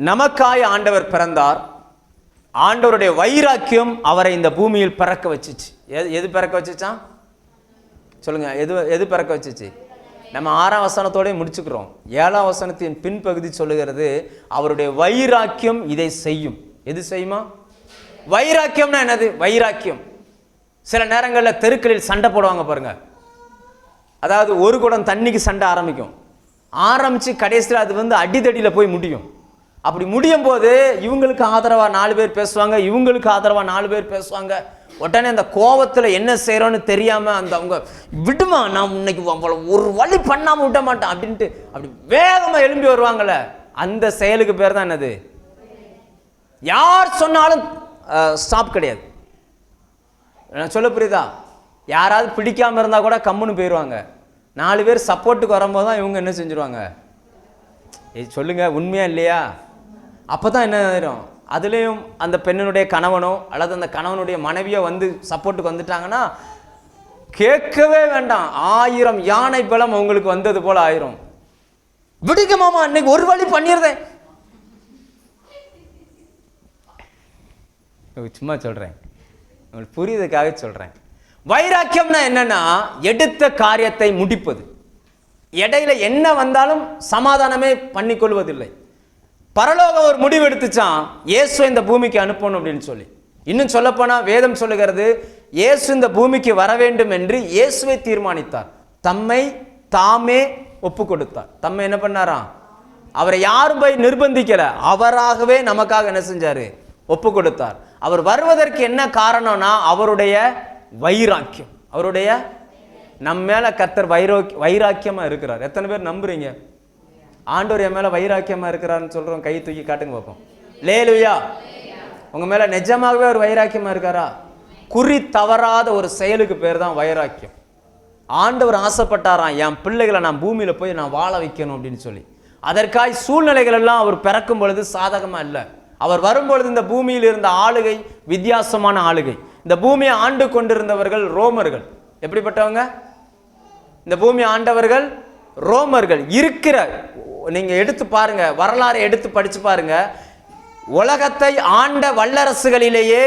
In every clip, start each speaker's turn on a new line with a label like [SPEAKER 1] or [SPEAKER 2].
[SPEAKER 1] நமக்காய் ஆண்டவர் பிறந்தார். ஆண்டவருடைய வைராக்கியம் அவரை இந்த பூமியில் பிறக்க வச்சுச்சு. எது பிறக்க வச்சுச்சான் சொல்லுங்க? எது பிறக்க வச்சுச்சு? நம்ம 6ஆம் வசனத்தோடய முடிச்சுக்கிறோம். 7ஆம் வசனத்தின் பின்பகுதி சொல்லுகிறது அவருடைய வைராக்கியம் இதை செய்யும். எது செய்யுமா? வைராக்கியம்னா என்னது? வைராக்கியம் சில நேரங்களில் தெருக்களில் சண்டை போடுவாங்க பாருங்க. அதாவது ஒரு குடம் தண்ணிக்கு சண்டை ஆரம்பிச்சு கடைசியில் அது அடிதடியில் போய் முடியும். அப்படி முடியும் போது இவங்களுக்கு ஆதரவா 4 பேர் பேசுவாங்க, இவங்களுக்கு ஆதரவா 4 பேர் பேசுவாங்க. உடனே அந்த கோபத்தில் என்ன செய்யறோன்னு தெரியாம அவங்க விடுமா, நான் இன்னைக்கு ஒரு வழி பண்ணாம விட மாட்டேன் அப்படின்ட்டு அப்படி வேகமா எழும்பி வருவாங்கல்ல, அந்த செயலுக்கு பேர் தான் என்னது? யார் சொன்னாலும் ஸ்டாப் கிடையாது. சொல்ல புரியுதா? யாராவது பிடிக்காம இருந்தா கூட கம்முன்னு போயிடுவாங்க. 4 பேர் சப்போர்ட்டுக்கு வரும்போது தான் இவங்க என்ன செஞ்சிருவாங்க? சொல்லுங்க, உண்மையா இல்லையா? அப்பதான் என்ன ஆயிரும்? அதுலேயும் அந்த பெண்ணினுடைய கணவனோ அல்லது அந்த கணவனுடைய மனைவியோ சப்போர்ட்டுக்கு வந்துட்டாங்கன்னா கேட்கவே வேண்டாம், 1000 யானை பலம் உங்களுக்கு வந்தது போல ஆயிரும். விடுங்க மாமா, இன்னைக்கு ஒரு வழி பண்ணிடுறேன். சும்மா சொல்றேன், உங்களுக்கு புரியுதுக்காக சொல்றேன். வைராக்கியம்னா என்னன்னா எடுத்த காரியத்தை முடிப்பது. இடையில என்ன வந்தாலும் சமாதானமே பண்ணிக்கொள்வதில்லை. பரலோகம் ஒரு முடிவு எடுத்துச்சான், இயேசு இந்த பூமிக்கு அனுப்பணும் அப்படின்னு சொல்லி. இன்னும் சொல்லப்போனா வேதம் சொல்லுகிறது, இயேசு இந்த பூமிக்கு வர வேண்டும் என்று இயேசுவை தீர்மானித்தார். தம்மை தாமே ஒப்பு கொடுத்தார். தம்மை என்ன பண்ணாராம்? அவரை யாரும் போய் நிர்பந்திக்கல, அவராகவே நமக்காக என்ன செஞ்சாரு? ஒப்பு கொடுத்தார். அவர் வருவதற்கு என்ன காரணம்னா அவருடைய வைராக்கியம். அவருடைய நம்ம மேல கர்த்தர் வைராக்கியமா இருக்கிறார். எத்தனை பேர் நம்புறீங்க ஆண்டவர் என் மேல வைராக்கியமா இருக்கிறார்னு சொல்றோம்? கை தூக்கி காட்டுங்க பார்ப்போம். லேலுயா, உங்க மேல நிஜமாகவே ஒரு வைராக்கியமா இருக்காரா? குறி தவறாத ஒரு செயலுக்கு பேர் தான் வைராக்கியம். ஆண்டவர் ஆசைப்பட்டாராம், என் பிள்ளைகளை நான் பூமியில போய் நான் வாழ வைக்கணும் அப்படின்னு சொல்லி. அதற்காய் சூழ்நிலைகள் எல்லாம் அவர் பிறக்கும் பொழுது சாதகமா இல்லை. அவர் வரும்பொழுது இந்த பூமியில் இருந்த ஆளுகை வித்தியாசமான ஆளுகை. இந்த பூமியை ஆண்டு கொண்டிருந்தவர்கள் ரோமர்கள். எப்படிப்பட்டவங்க? இந்த பூமியை ஆண்டவர்கள் ரோமர்கள். இருக்கிற நீங்க எடுத்து பாருங்க, வரலாறை எடுத்து படிச்சு பாருங்க. உலகத்தை ஆண்ட வல்லரசுகளிலேயே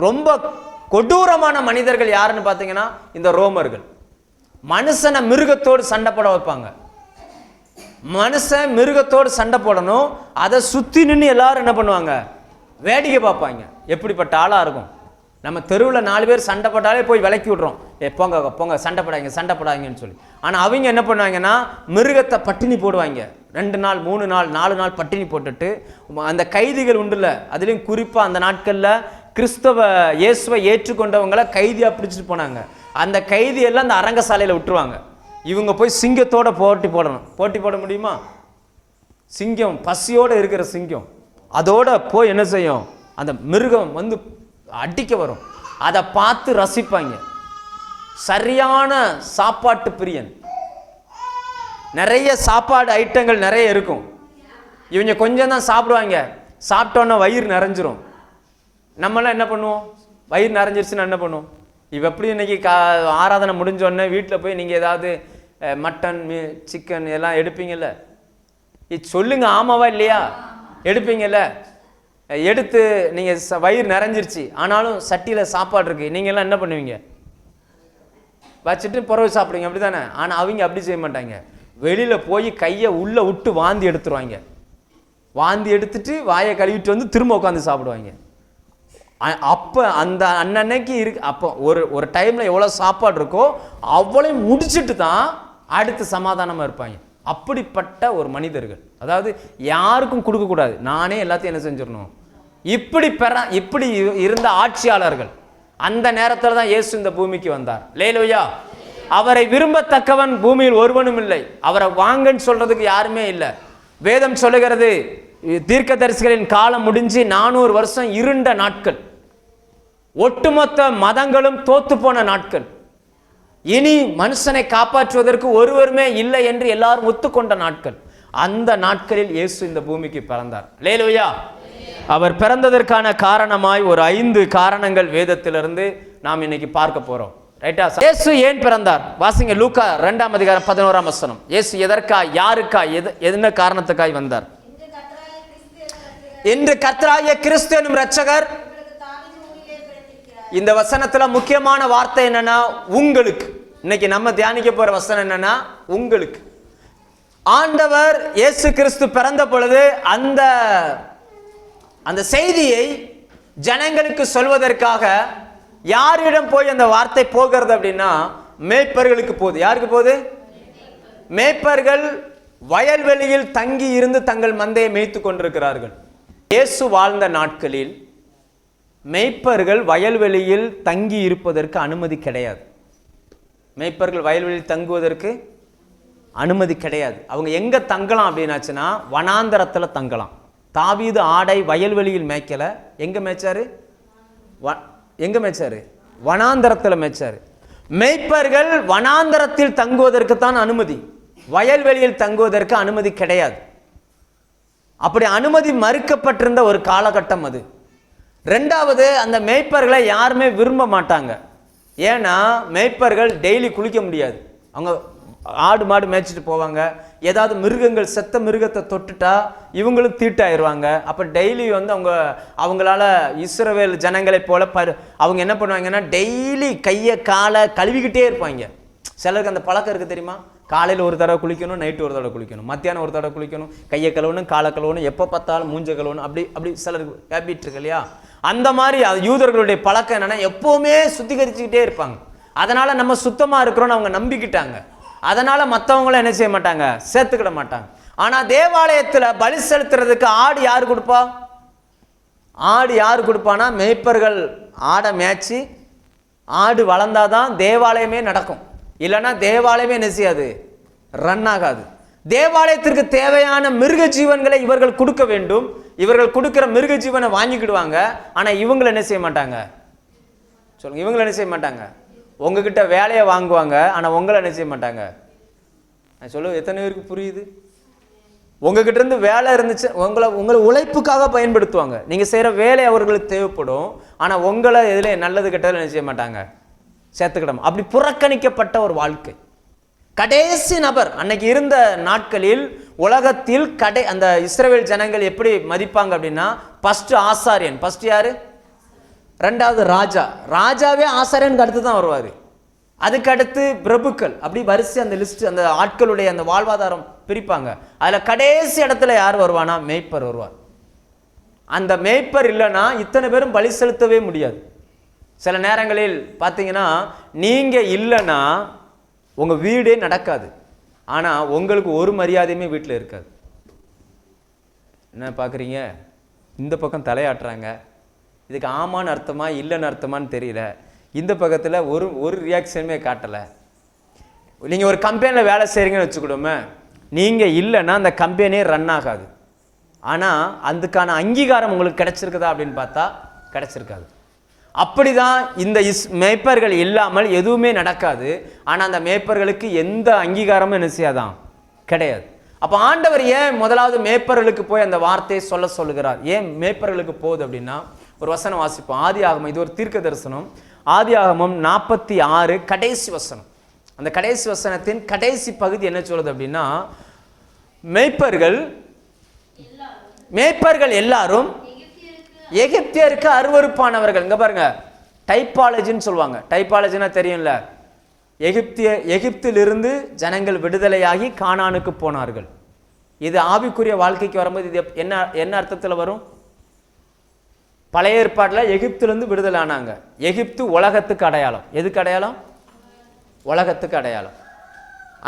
[SPEAKER 1] ரொம்ப கொடூரமான மனிதர்கள் யாருன்னு பார்த்தீங்கன்னா இந்த ரோமர்கள். மனுஷனை மிருகத்தோடு சண்டை போட வைப்பாங்க. மனுஷன் மிருகத்தோடு சண்டை போடணும், அதை சுற்றி நின்று எல்லாரும் என்ன பண்ணுவாங்க? வேடிக்கை பார்ப்பாங்க. எப்படிப்பட்ட ஆளாக இருக்கும்? நம்ம தெருவில் 4 பேர் சண்டை போட்டாலே போய் விலக்கி விட்றோம், போங்க போங்க சண்டை போடாங்கன்னு சொல்லி. ஆனால் அவங்க என்ன பண்ணுவாங்கன்னா மிருகத்தை பட்டினி போடுவாங்க. 2 நாள் 3 நாள் 4 நாள் பட்டினி போட்டுட்டு அந்த கைதிகள் உண்டுல, அதுலேயும் குறிப்பாக அந்த நாட்களில் கிறிஸ்தவ இயேசுவை ஏற்றுக்கொண்டவங்களை கைதியாக பிடிச்சிட்டு போனாங்க. அந்த கைதியெல்லாம் அந்த அரங்கசாலையில் விட்டுருவாங்க. இவங்க போய் சிங்கத்தோட போட்டி போடணும். போட்டி போட முடியுமா? சிங்கம், பசியோடு இருக்கிற சிங்கம், அதோட போய் என்ன செய்யும்? அந்த மிருகம் அடிக்க வரும். அதை பார்த்து ரசிப்பாங்க. சரியான சாப்பாட்டு பிரியன். நிறைய சாப்பாடு ஐட்டங்கள் நிறைய இருக்கும். இவங்க கொஞ்சம் தான் சாப்பிடுவாங்க. சாப்பிட்டோன்னா வயிறு நிறைஞ்சிரும். நம்மளாம் என்ன பண்ணுவோம்? வயிறு நிறைஞ்சிருச்சுன்னா என்ன பண்ணுவோம்? இவ எப்படி இன்னைக்கு ஆராதனை முடிஞ்சோடனே வீட்டில் போய் நீங்கள் ஏதாவது மட்டன் சிக்கன் எல்லாம் எடுப்பீங்கல்ல? சொல்லுங்க, ஆமாவா இல்லையா? எடுப்பீங்கல்ல? எடுத்து நீங்கள் வயிறு நிறைஞ்சிருச்சு, ஆனாலும் சட்டியில் சாப்பாடு இருக்குது, நீங்கள்லாம் என்ன பண்ணுவீங்க? வச்சுட்டு புறவு சாப்பிடுவீங்க, அப்படி தானே? ஆனால் அவங்க அப்படி செய்ய மாட்டாங்க. வெளியில் போய் கையை உள்ளே விட்டு வாந்தி எடுத்துருவாங்க. வாந்தி எடுத்துட்டு வாயை கழுவிட்டு திரும்ப உட்காந்து சாப்பிடுவாங்க. அப்போ அந்த அன்னன்னைக்கு அப்போ ஒரு டைமில் எவ்வளோ சாப்பாடு இருக்கோ அவ்வளோ முடிச்சுட்டு தான் அடுத்து சமாதானமாக இருப்பாங்க. அப்படிப்பட்ட ஒரு மனிதர்கள். அதாவது யாருக்கும் கொடுக்கக்கூடாது, நானே எல்லாத்தையும் என்ன செஞ்சிடணும், இப்படி இருந்த ஆட்சியாளர்கள். அந்த நேரத்தில் தான் இயேசு இந்த பூமிக்கு வந்தார். லேலூயா. அவரை விரும்பத்தக்கவன் பூமியில் ஒருவனும் இல்லை. அவரை வாங்கன்னு சொல்றதுக்கு யாருமே இல்லை. வேதம் சொல்லுகிறது, தீர்க்கதரிசிகளின் காலம் முடிஞ்சு 400 வருஷம் இருண்ட நாட்கள், ஒட்டுமொத்த மதங்களும் தோத்து போன நாட்கள், இனி மனுஷனை காப்பாற்றுவதற்கு ஒருவருமே இல்லை என்று எல்லாரும் ஒத்துக்கொண்ட நாட்கள். அந்த நாட்களில் இயேசு இந்த பூமிக்கு பிறந்தார். லேலூயா. அவர் பிறந்ததற்கான காரணமாய் ஒரு 5 காரணங்கள் வேதத்திலிருந்து நாம் இன்னைக்கு பார்க்க போறோம். ரைட்டா? இயேசு ஏன் பிறந்தார்? வாசிங்க, லூக்கா 2ஆம் அதிகாரம் 11ஆம் வசனம். இயேசு எதற்காய், யாருக்காய், என்ன காரணத்துக்காய் வந்தார்? என்று கர்த்தராகிய கிறிஸ்து எனும் இரட்சகர். இந்த வசனத்துல முக்கியமான வார்த்தை என்னன்னா உங்களுக்கு. இன்னைக்கு நம்ம தியானிக்க போற வசனம் என்னன்னா உங்களுக்கு. ஆண்டவர் இயேசு கிறிஸ்து பிறந்த பொழுது அந்த செய்தியை ஜனங்களுக்கு சொல்வதற்காக யாரிடம் போய் அந்த வார்த்தை போகிறது அப்படின்னா மேய்ப்பர்களுக்கு போகுது. யாருக்கு போகுது? மேய்ப்பர்கள் வயல்வெளியில் தங்கி இருந்து தங்கள் மந்தையை மேய்த்து கொண்டிருக்கிறார்கள். இயேசு வாழ்ந்த நாட்களில் மேய்ப்பர்கள் வயல்வெளியில் தங்கி இருப்பதற்கு அனுமதி கிடையாது. மேய்ப்பர்கள் வயல்வெளியில் தங்குவதற்கு அனுமதி கிடையாது. அவங்க எங்க தங்கலாம் அப்படின்னாச்சுன்னா வனாந்தரத்தில் தங்கலாம். தாவீது ஆடை வயல்வெளியில் மேய்க்கல. எங்க மேய்ச்சாரு? எங்க மேய்ச்சாரு? வனாந்தரத்தில் மேய்ச்சாரு. மேய்ப்பர்கள் வனாந்தரத்தில் தங்குவதற்கு தான் அனுமதி, வயல்வெளியில் தங்குவதற்கு அனுமதி கிடையாது. அப்படி அனுமதி மறுக்கப்பட்டிருந்த ஒரு காலகட்டம் அது. ரெண்டாவது, அந்த மேய்ப்பர்களை யாருமே விரும்ப மாட்டாங்க. ஏன்னா மேய்ப்பர்கள் டெய்லி குளிக்க முடியாது. அவங்க ஆடு மாடு மேய்ச்சிட்டு போவாங்க. ஏதாவது மிருகங்கள் செத்த மிருகத்தை தொட்டுட்டா இவங்களும் தீட்டாயிருவாங்க. அப்போ டெய்லி வந்து அவங்களால இஸ்ரவேல் ஜனங்களை போல அவங்க என்ன பண்ணுவாங்கன்னா டெய்லி கையை காலை கழுவிக்கிட்டே இருப்பாங்க. சிலருக்கு அந்த பழக்கம் இருக்குது தெரியுமா? காலையில் ஒரு தடவை குளிக்கணும், நைட்டு ஒரு தடவை குளிக்கணும், மத்தியானம் ஒரு தடவை குளிக்கணும், கையை கழுவணும், காலை கழுவணும், எப்போ பார்த்தாலும் மூஞ்ச கழுவணும். அப்படி சிலருக்கு ஹேபிட் இருக்கு இல்லையா? அந்த மாதிரி யூதர்களுடைய பழக்கம் என்னன்னா எப்பவுமே சுத்திகரிச்சுக்கிட்டே இருப்பாங்க. அதனால நம்ம சுத்தமாக இருக்கிறோன்னு அவங்க நம்பிக்கிட்டாங்க. அதனால மற்றவங்களும் என்ன செய்ய மாட்டாங்க? சேர்த்துக்கிட மாட்டாங்க. ஆனால் தேவாலயத்தில் பலி செலுத்துறதுக்கு ஆடு யார் கொடுப்பா? ஆடு யார் கொடுப்பானா மேய்ப்பர்கள் ஆடை மேய்ச்சி ஆடு வளர்ந்தாதான் தேவாலயமே நடக்கும். இல்லைன்னா தேவாலயமே என்ன செய்யாது? ரன் ஆகாது. தேவாலயத்திற்கு தேவையான மிருக ஜீவன்களை இவர்கள் கொடுக்க வேண்டும். இவர்கள் கொடுக்கிற மிருக ஜீவனை வாங்கிக்கிடுவாங்க. ஆனால் இவங்களை என்ன செய்ய மாட்டாங்க? சொல்லுங்க, இவங்களை என்ன செய்ய மாட்டாங்க? உங்ககிட்ட வேலையை வாங்குவாங்க, ஆனால் உங்களை என்ன செய்ய மாட்டாங்க? நான் சொல்லுவேன், எத்தனை பேருக்கு புரியுது? உங்ககிட்ட இருந்து வேலை இருந்துச்சு, உங்களை உழைப்புக்காக பயன்படுத்துவாங்க. நீங்கள் செய்கிற வேலை அவர்களுக்கு தேவைப்படும். ஆனால் உங்களை எதில் நல்லது கெட்டதில் என்ன செய்ய மாட்டாங்க? சேர்த்துக்கிடாம. அப்படி புறக்கணிக்கப்பட்ட ஒரு வாழ்க்கை. கடைசி நபர் அன்னைக்கு இருந்த நாட்களில் உலகத்தில் அந்த இஸ்ரவேல் ஜனங்கள் எப்படி மதிப்பாங்க அப்படின்னா ஃபர்ஸ்ட் ஆசாரியன். ஃபர்ஸ்ட் யாரு? ரெண்டாவது ராஜா. ராஜாவே ஆசாரியனுக்கு அடுத்து தான் வருவார். அதுக்கு அடுத்து பிரபுக்கள். அப்படி வரிசை அந்த லிஸ்ட், அந்த ஆட்களுடைய அந்த வாழ்வாதாரம் பிரிப்பாங்க. அதில் கடைசி இடத்துல யார் வருவானா? மேய்ப்பர் வருவார். அந்த மேய்ப்பர் இல்லைன்னா இத்தனை பேரும் பலி செலுத்தவே முடியாது. சில நேரங்களில் பார்த்தீங்கன்னா நீங்கள் இல்லைன்னா உங்கள் வீடே நடக்காது. ஆனால் உங்களுக்கு ஒரு மரியாதையுமே வீட்டில் இருக்காது. என்ன பார்க்குறீங்க? இந்த பக்கம் தலையாட்டுறாங்க. இதுக்கு ஆமான்னு அர்த்தமா இல்லைன்னு அர்த்தமானு தெரியல. இந்த பக்கத்தில் ஒரு ரியாக்ஷனுமே காட்டலை. நீங்கள் ஒரு கம்பெனியில் வேலை செய்கிறீங்கன்னு வச்சுக்கிடுமே, நீங்கள் இல்லைன்னா அந்த கம்பெனியே ரன் ஆகாது. ஆனால் அதுக்கான அங்கீகாரம் உங்களுக்கு கிடைச்சிருக்குதா அப்படின்னு பார்த்தா கிடைச்சிருக்காது. அப்படிதான் இந்த மேய்ப்பர்கள் இல்லாமல் எதுவுமே நடக்காது. ஆனால் அந்த மேய்ப்பர்களுக்கு எந்த அங்கீகாரமும் என்ன செய்யாதான்? கிடையாது. அப்போ ஆண்டவர் ஏன் முதலாவது மேய்ப்பர்களுக்கு போய் அந்த வார்த்தையை சொல்லுகிறார்? ஏன் மேய்ப்பர்களுக்கு போகுது அப்படின்னா ஒரு வசனம் வாசிப்போம். ஆதியாகமம், இது ஒரு தீர்க்க தரிசனம். ஆதியாகமம் 46 கடைசி வசனம். அந்த கடைசி வசனத்தின் கடைசி பகுதி என்ன சொல்லுது அப்படின்னா, மேய்ப்பர்கள் எல்லாரும் எகிப்தியருக்கு அருவருப்பானவர்கள். இங்க பாருங்க, டைப்பாலஜின்னு சொல்லுவாங்க. டைப்பாலஜினா தெரியும்ல, எகிப்திலிருந்து ஜனங்கள் விடுதலையாகி கானானுக்கு போனார்கள். இது ஆவிக்குரிய வாழ்க்கைக்கு வரும்போது இது என்ன அர்த்தத்தில் வரும்? பழைய ஏற்பாட்டில் எகிப்திலிருந்து விடுதலை ஆனாங்க. எகிப்து உலகத்துக்கு அடையாளம். எதுக்கு அடையாளம்? உலகத்துக்கு அடையாளம்.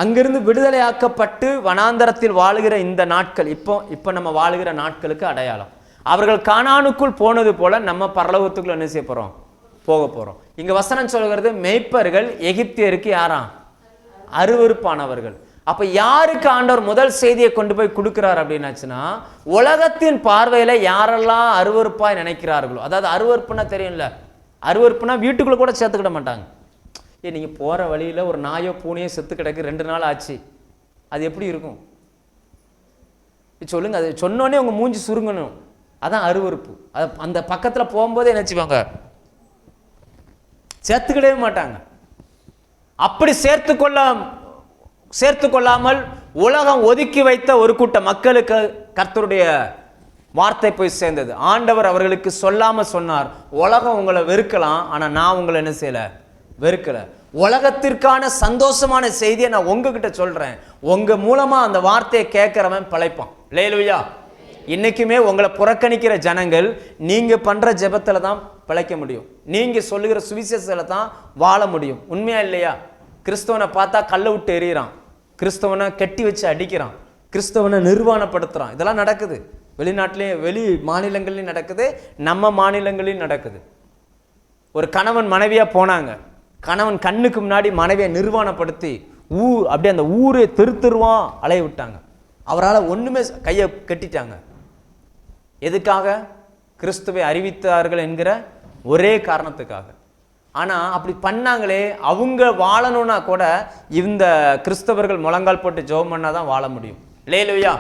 [SPEAKER 1] அங்கிருந்து விடுதலையாக்கப்பட்டு வனாந்தரத்தில் வாழுகிற இந்த நாட்கள் இப்போ நம்ம வாழுகிற நாட்களுக்கு அடையாளம். அவர்கள் கானானுக்குள் போனது போல நம்ம பரலோகத்துக்குள்ள என்ன செய்ய போறோம்? போக போறோம். இங்க வசனம் சொல்கிறது மேய்ப்பர்கள் எகிப்தியருக்கு யாராம்? அருவருப்பானவர்கள். அப்ப யாருக்கு ஆண்டவர் முதல் செய்தியை கொண்டு போய் கொடுக்கிறார் அப்படின்னாச்சுன்னா, உலகத்தின் பார்வையில யாரெல்லாம் அருவருப்பாய் நினைக்கிறார்களோ, அதாவது அருவருப்புன்னா தெரியும்ல, அருவருப்புனா வீட்டுக்குள்ள கூட சேர்த்துக்கிட மாட்டாங்க. நீங்க போற வழியில ஒரு நாயோ பூனையோ செத்து கிடக்கு, 2 நாள் ஆச்சு, அது எப்படி இருக்கும் சொல்லுங்க? அது சொன்னோடனே உங்க மூஞ்சி சுருங்கணும். அதான் அருவருப்பு. அந்த பக்கத்துல போகும்போதே நினைச்சுப்பாங்க, சேர்த்துக்கிடவே மாட்டாங்க. அப்படி சேர்த்து கொள்ளாமல் உலகம் ஒதுக்கி வைத்த ஒரு கூட்ட மக்களுக்கு கர்த்தருடைய வார்த்தை போய் சேர்ந்தது. ஆண்டவர் அவர்களுக்கு சொல்லாம சொன்னார், உலகம் உங்களை வெறுக்கலாம், ஆனா நான் உங்களை என்ன செய்யல, வெறுக்கல. உலகத்திற்கான சந்தோஷமான செய்தியை நான் உங்ககிட்ட சொல்றேன். உங்க மூலமா அந்த வார்த்தையை கேட்கிறவன் பிழைப்பான். அல்லேலூயா. இன்னைக்குமே உங்களை புறக்கணிக்கிற ஜனங்கள் நீங்க பண்ற ஜெபத்துல தான் பிழைக்க முடியும். நீங்க சொல்லுகிற சுவிசேஷத்துல தான் வாழ முடியும். உண்மையா இல்லையா? கிறிஸ்தவனை பார்த்தா கல்லை விட்டு எறிகிறான், கிறிஸ்தவனை கட்டி வச்சு அடிக்கிறான், கிறிஸ்தவனை நிர்வாணப்படுத்துறான். இதெல்லாம் நடக்குது. வெளிநாட்டிலையும் வெளி மாநிலங்கள்லையும் நடக்குது, நம்ம மாநிலங்களையும் நடக்குது. ஒரு கணவன் மனைவியா போனாங்க. கணவன் கண்ணுக்கு முன்னாடி மனைவியை நிர்வாணப்படுத்தி அப்படியே அந்த ஊரே தெருவா அலைய விட்டாங்க. அவரால் ஒண்ணுமே கையை கட்டிட்டாங்க. எதுக்காக? கிறிஸ்துவை அறிவித்தார்கள் என்கிற ஒரே காரணத்துக்காக. ஆனா அப்படி பண்ணாங்களே, அவங்க வாழணும்னா கூட இந்த கிறிஸ்தவர்கள் முழங்கால் போட்டு ஜெபம் பண்ணாதான் வாழ முடியும். அல்லேலூயா.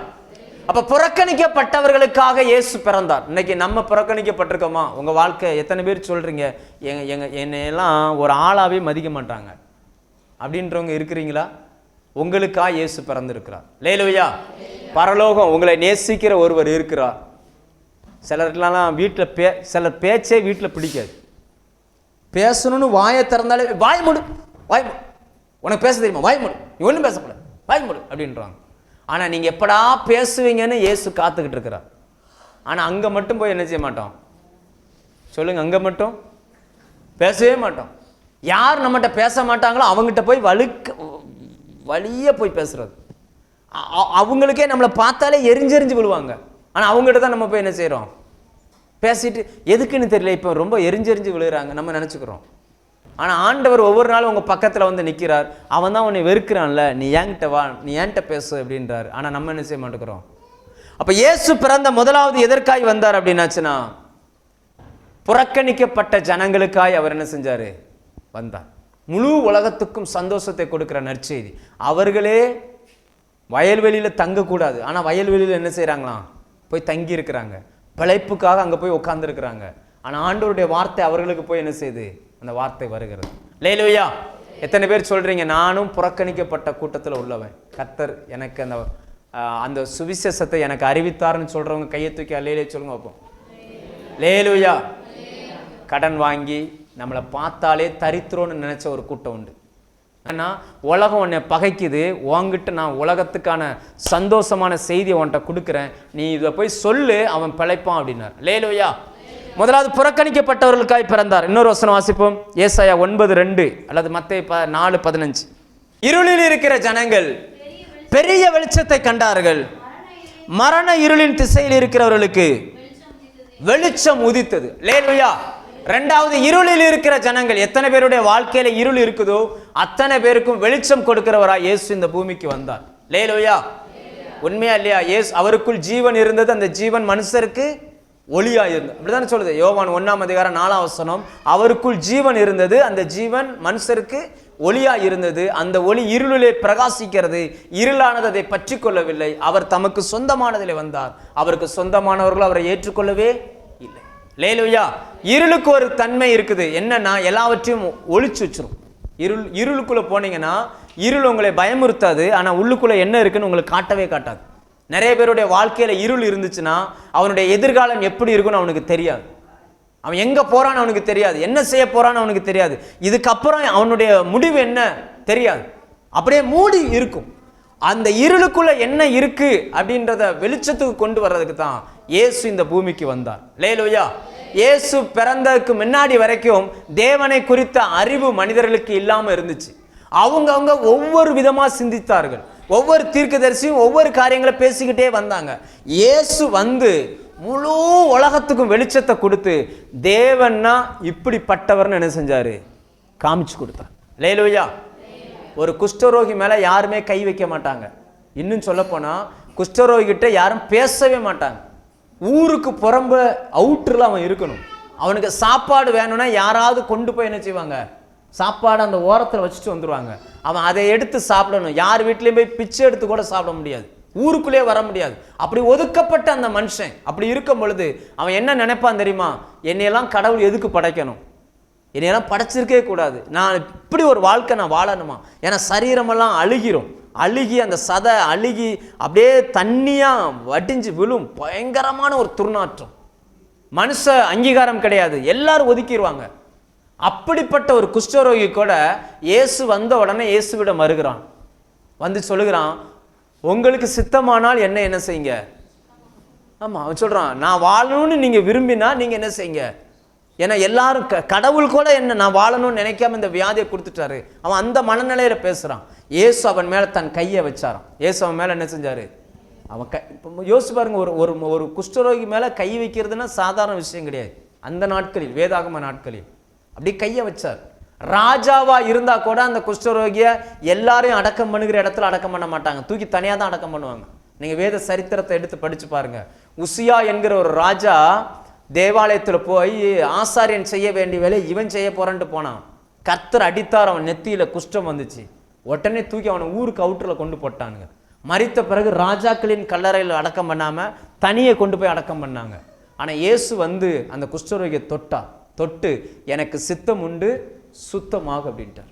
[SPEAKER 1] அப்ப புறக்கணிக்கப்பட்டவர்களுக்காக இயேசு பிறந்தார். இன்னைக்கு நம்ம புறக்கணிக்கப்பட்டிருக்கோமா? உங்க வாழ்க்கை எத்தனை பேர் சொல்றீங்க, என்னையெல்லாம் ஒரு ஆளாவே மதிக்க மாட்டாங்க அப்படின்றவங்க இருக்கிறீங்களா? உங்களுக்காக இயேசு பிறந்திருக்கிறார். அல்லேலூயா. பரலோகம் உங்களை நேசிக்கிற ஒருவர் இருக்கிறார். சிலருக்கெல்லாம் வீட்டில் சிலர் பேச்சே வீட்டில் பிடிக்காது. பேசணும்னு வாயை திறந்தாலே வாய் மூடு, வாய் மூடு, உனக்கு பேச தெரியுமா, வாய் மூடு, நீ ஒன்றும் பேசக்கூடாது, வாய் மூடு அப்படின்றாங்க. ஆனால் நீங்கள் எப்படா பேசுவீங்கன்னு இயேசு காத்துக்கிட்டு இருக்கிறார். ஆனால் அங்கே மட்டும் போய் என்ன செய்ய மாட்டோம் சொல்லுங்க? அங்கே மட்டும் பேசவே மாட்டோம். யார் நம்மகிட்ட பேச மாட்டாங்களோ அவங்ககிட்ட போய் வழியே போய் பேசுறது. அவங்களுக்கே நம்மளை பார்த்தாலே எரிஞ்செறிஞ்சு விழுவாங்க. ஆனால் அவங்ககிட்ட தான் நம்ம போய் என்ன செய்கிறோம், பேசிட்டு எதுக்குன்னு தெரியல, இப்போ ரொம்ப எரிஞ்செறிஞ்சு விழுகிறாங்க நம்ம நினச்சிக்கிறோம். ஆனால் ஆண்டவர் ஒவ்வொரு நாளும் உங்கள் பக்கத்தில் வந்து நிற்கிறார். அவன் தான் உன்னை வெறுக்கிறான்ல, நீ ஏன்கிட்ட வா, நீ ஏன்கிட்ட பேசு அப்படின்றார். ஆனால் நம்ம என்ன செய்ய மாட்டேங்கிறோம். அப்போ இயேசு பிறந்த முதலாவது எதற்காய் வந்தார் அப்படின்னாச்சுன்னா, புறக்கணிக்கப்பட்ட ஜனங்களுக்காய் அவர் என்ன செஞ்சார், வந்தார். முழு உலகத்துக்கும் சந்தோஷத்தை கொடுக்கிற நற்செய்தி. அவர்களே வயல்வெளியில் தங்கக்கூடாது, ஆனால் வயல்வெளியில் என்ன செய்கிறாங்களாம், போய் தங்கி இருக்கிறாங்க. பிழைப்புக்காக அங்கே போய் உட்கார்ந்துருக்கிறாங்க. ஆனால் ஆண்டவருடைய வார்த்தை அவர்களுக்கு போய் என்ன செய்யுது, அந்த வார்த்தை வருகிறது. அல்லேலூயா. எத்தனை பேர் சொல்றீங்க, நானும் புறக்கணிக்கப்பட்ட கூட்டத்தில் உள்ளவன், கர்த்தர் எனக்கு அந்த சுவிசேஷத்தை எனக்கு அறிவித்தார்னு சொல்றவங்க கையை தூக்கி அல்லேலூயா சொல்லுங்க வைப்போம். அல்லேலூயா. கடன் வாங்கி நம்மளை பார்த்தாலே தரித்திரோன்னு நினைச்ச ஒரு கூட்டம் உண்டு. ஏன்னா உலகம் உன்னை பகைக்குது, உன்கிட்ட நான் உலகத்துக்கான சந்தோஷமான செய்தியை உன்கிட்ட கொடுக்குறேன், நீ இதை போய் சொல்லு, அவன் பிழைப்பான் அப்படின்னார். அல்லேலூயா. முதலாவது புறக்கணிக்கப்பட்டவர்களுக்காய் பிறந்தார். இன்னொரு வசனம் வாசிப்போம். ஏசாயா 9:2 அல்லது மத்தேயு 4:15. இருளில் இருக்கிற ஜனங்கள் பெரிய வெளிச்சத்தை கண்டார்கள், மரண இருளின் திசையில் இருக்கிறவர்களுக்கு வெளிச்சம் உதித்தது. அல்லேலூயா. ரெண்டாவது, இருளில் இருக்கிற ஜனங்கள், எத்தனை பேருடைய வாழ்க்கையில இருள் இருக்குதோ அத்தனை பேருக்கும் வெளிச்சம் கொடுக்கிறவராய் இயேசு இந்த பூமிக்கு வந்தார். அல்லேலூயா. உண்மையா இல்லையா? இயேசு அவருக்குள் ஜீவன் இருந்தது, அந்த ஜீவன் மனுஷருக்கு ஒளியா இருந்தது. அப்படிதானே சொல்லுது யோவான் 1:4. அவருக்குள் ஜீவன் இருந்தது, அந்த ஜீவன் மனுஷருக்கு ஒளியா இருந்தது, அந்த ஒளி இருளிலே பிரகாசிக்கிறது, இருளானது அதை பற்றி கொள்ளவில்லை. அவர் தமக்கு சொந்தமானதிலே வந்தார், அவருக்கு சொந்தமானவர்கள் அவரை ஏற்றுக்கொள்ளவே இல்லை. அல்லேலூயா. இருளுக்கு ஒரு தன்மை இருக்குது, என்னன்னா எல்லாவற்றையும் ஒளிச்சு வச்சிரும். இருளுக்குள்ள போனீங்கன்னா இருள் உங்களை பயமுறுத்தாது, ஆனா உள்ளுக்குள்ள என்ன இருக்குன்னு உங்களுக்கு காட்டவே காட்டாது. நிறைய பேருடைய வாழ்க்கையில இருள் இருந்துச்சுன்னா அவனுடைய எதிர்காலம் எப்படி இருக்குன்னு அவனுக்கு தெரியாது, அவன் எங்க போறான்னு அவனுக்கு தெரியாது, என்ன செய்ய போறான்னு அவனுக்கு தெரியாது, இதுக்கப்புறம் அவனுடைய முடிவு என்ன தெரியாது, அப்படியே மூடி இருக்கும். அந்த இருளுக்குள்ள என்ன இருக்கு அப்படின்றத வெளிச்சத்துக்கு கொண்டு வர்றதுக்கு தான் இயேசு இந்த பூமிக்கு வந்தார். அல்லேலூயா. இயேசு பிறந்ததுக்கு முன்னாடி வரைக்கும் தேவனை குறித்த அறிவு மனிதர்களுக்கு இல்லாம இருந்துச்சு. அவங்கவுங்க ஒவ்வொரு விதமா சிந்தித்தார்கள், ஒவ்வொரு தீர்க்கதரிசியும் ஒவ்வொரு காரியங்களை பேசிக்கிட்டே வந்தாங்க. இயேசு வந்து முழு உலகத்துக்கும் வெளிச்சத்தை கொடுத்து தேவன்னா இப்படிப்பட்டவர்னு என்ன செஞ்சாரு, காமிச்சு கொடுத்தார். அல்லேலூயா. ஒரு குஷ்டரோகி மேல யாருமே கை வைக்க மாட்டாங்க. இன்னும் சொல்ல போனா குஷ்டரோகி கிட்ட யாரும் பேசவே மாட்டாங்க. ஊருக்கு புறம்ப அவுட்டர்ல அவன் இருக்கணும். அவனுக்கு சாப்பாடு வேணும்னா யாராவது கொண்டு போய் என்ன செய்வாங்க, சாப்பாடு அந்த ஓரத்தில் வச்சுட்டு வந்துடுவாங்க. அவன் அதை எடுத்து சாப்பிடணும். யார் வீட்லையும் போய் பிச்சை எடுத்து கூட சாப்பிட முடியாது, ஊருக்குள்ளே வர முடியாது. அப்படி ஒதுக்கப்பட்ட அந்த மனுஷன் அப்படி இருக்கும் பொழுது அவன் என்ன நினைப்பான் தெரியுமா, என்னையெல்லாம் கடவுள் எதுக்கு படைக்கணும், என்னையெல்லாம் படைச்சிருக்கே கூடாது, நான் இப்படி ஒரு வாழ்க்கை நான் வாழணுமா, ஏன்னா சரீரமெல்லாம் அழுகிரும், அழுகி அந்த சதை அழுகி அப்படியே தண்ணியாக வடிஞ்சு விழும். பயங்கரமான ஒரு துர்நாற்றம். மனுஷ அங்கீகாரம் கிடையாது, எல்லாரும் ஒதுக்கிடுவாங்க. அப்படிப்பட்ட ஒரு குஷ்டரோகி கூட இயேசு வந்த உடனே இயேசுவிடம் வருகிறான். வந்து சொல்லுகிறான், உங்களுக்கு சித்தமானால் என்ன செய்யுங்க. ஆமாம், அவன் சொல்கிறான், நான் வாழணும்னு நீங்கள் விரும்பினா நீங்கள் என்ன செய்யுங்க. ஏன்னா எல்லாரும் கடவுள் கூட என்ன நான் வாழணும்னு நினைக்காம இந்த வியாதியை கொடுத்துட்டாரு. அவன் அந்த மனநிலையில் பேசுகிறான். இயேசு அவன் மேலே தன் கையை வச்சாரான். இயேசு அவன் மேலே என்ன செஞ்சார். அவன் இப்போ யோசிச்சு பாருங்க, ஒரு ஒரு குஷ்டரோகி மேலே கை வைக்கிறதுனா சாதாரண விஷயம் கிடையாது. அந்த நாட்களில், வேதாகம நாட்களில் அப்படி கையை வச்சார். ராஜாவா இருந்தா கூட அந்த குஷ்டரோகிய எல்லாரையும் அடக்கம் பண்ணுகிற இடத்துல அடக்கம் பண்ண மாட்டாங்க, தூக்கி தனியாக தான் அடக்கம் பண்ணுவாங்க. நீங்க வேத சரித்திரத்தை எடுத்து படிச்சு பாருங்க. உசியா என்கிற ஒரு ராஜா தேவாலயத்தில் போய் ஆசாரியன் செய்ய வேண்டிய வேலை இவன் செய்ய போறான்ட்டு போனான். கர்த்தர் அடித்தார், அவன் நெத்தியில குஷ்டம் வந்துச்சு. உடனே தூக்கி அவனை ஊருக்கு அவுட்டரில் கொண்டு போட்டானுங்க. மரித்த பிறகு ராஜாக்களின் கல்லறையில் அடக்கம் பண்ணாம தனியை கொண்டு போய் அடக்கம் பண்ணாங்க. ஆனா இயேசு வந்து அந்த குஷ்டரோகியை தொட்டு எனக்கு சித்தம் உண்டு, சுத்தமாக அப்படின்ட்டார்.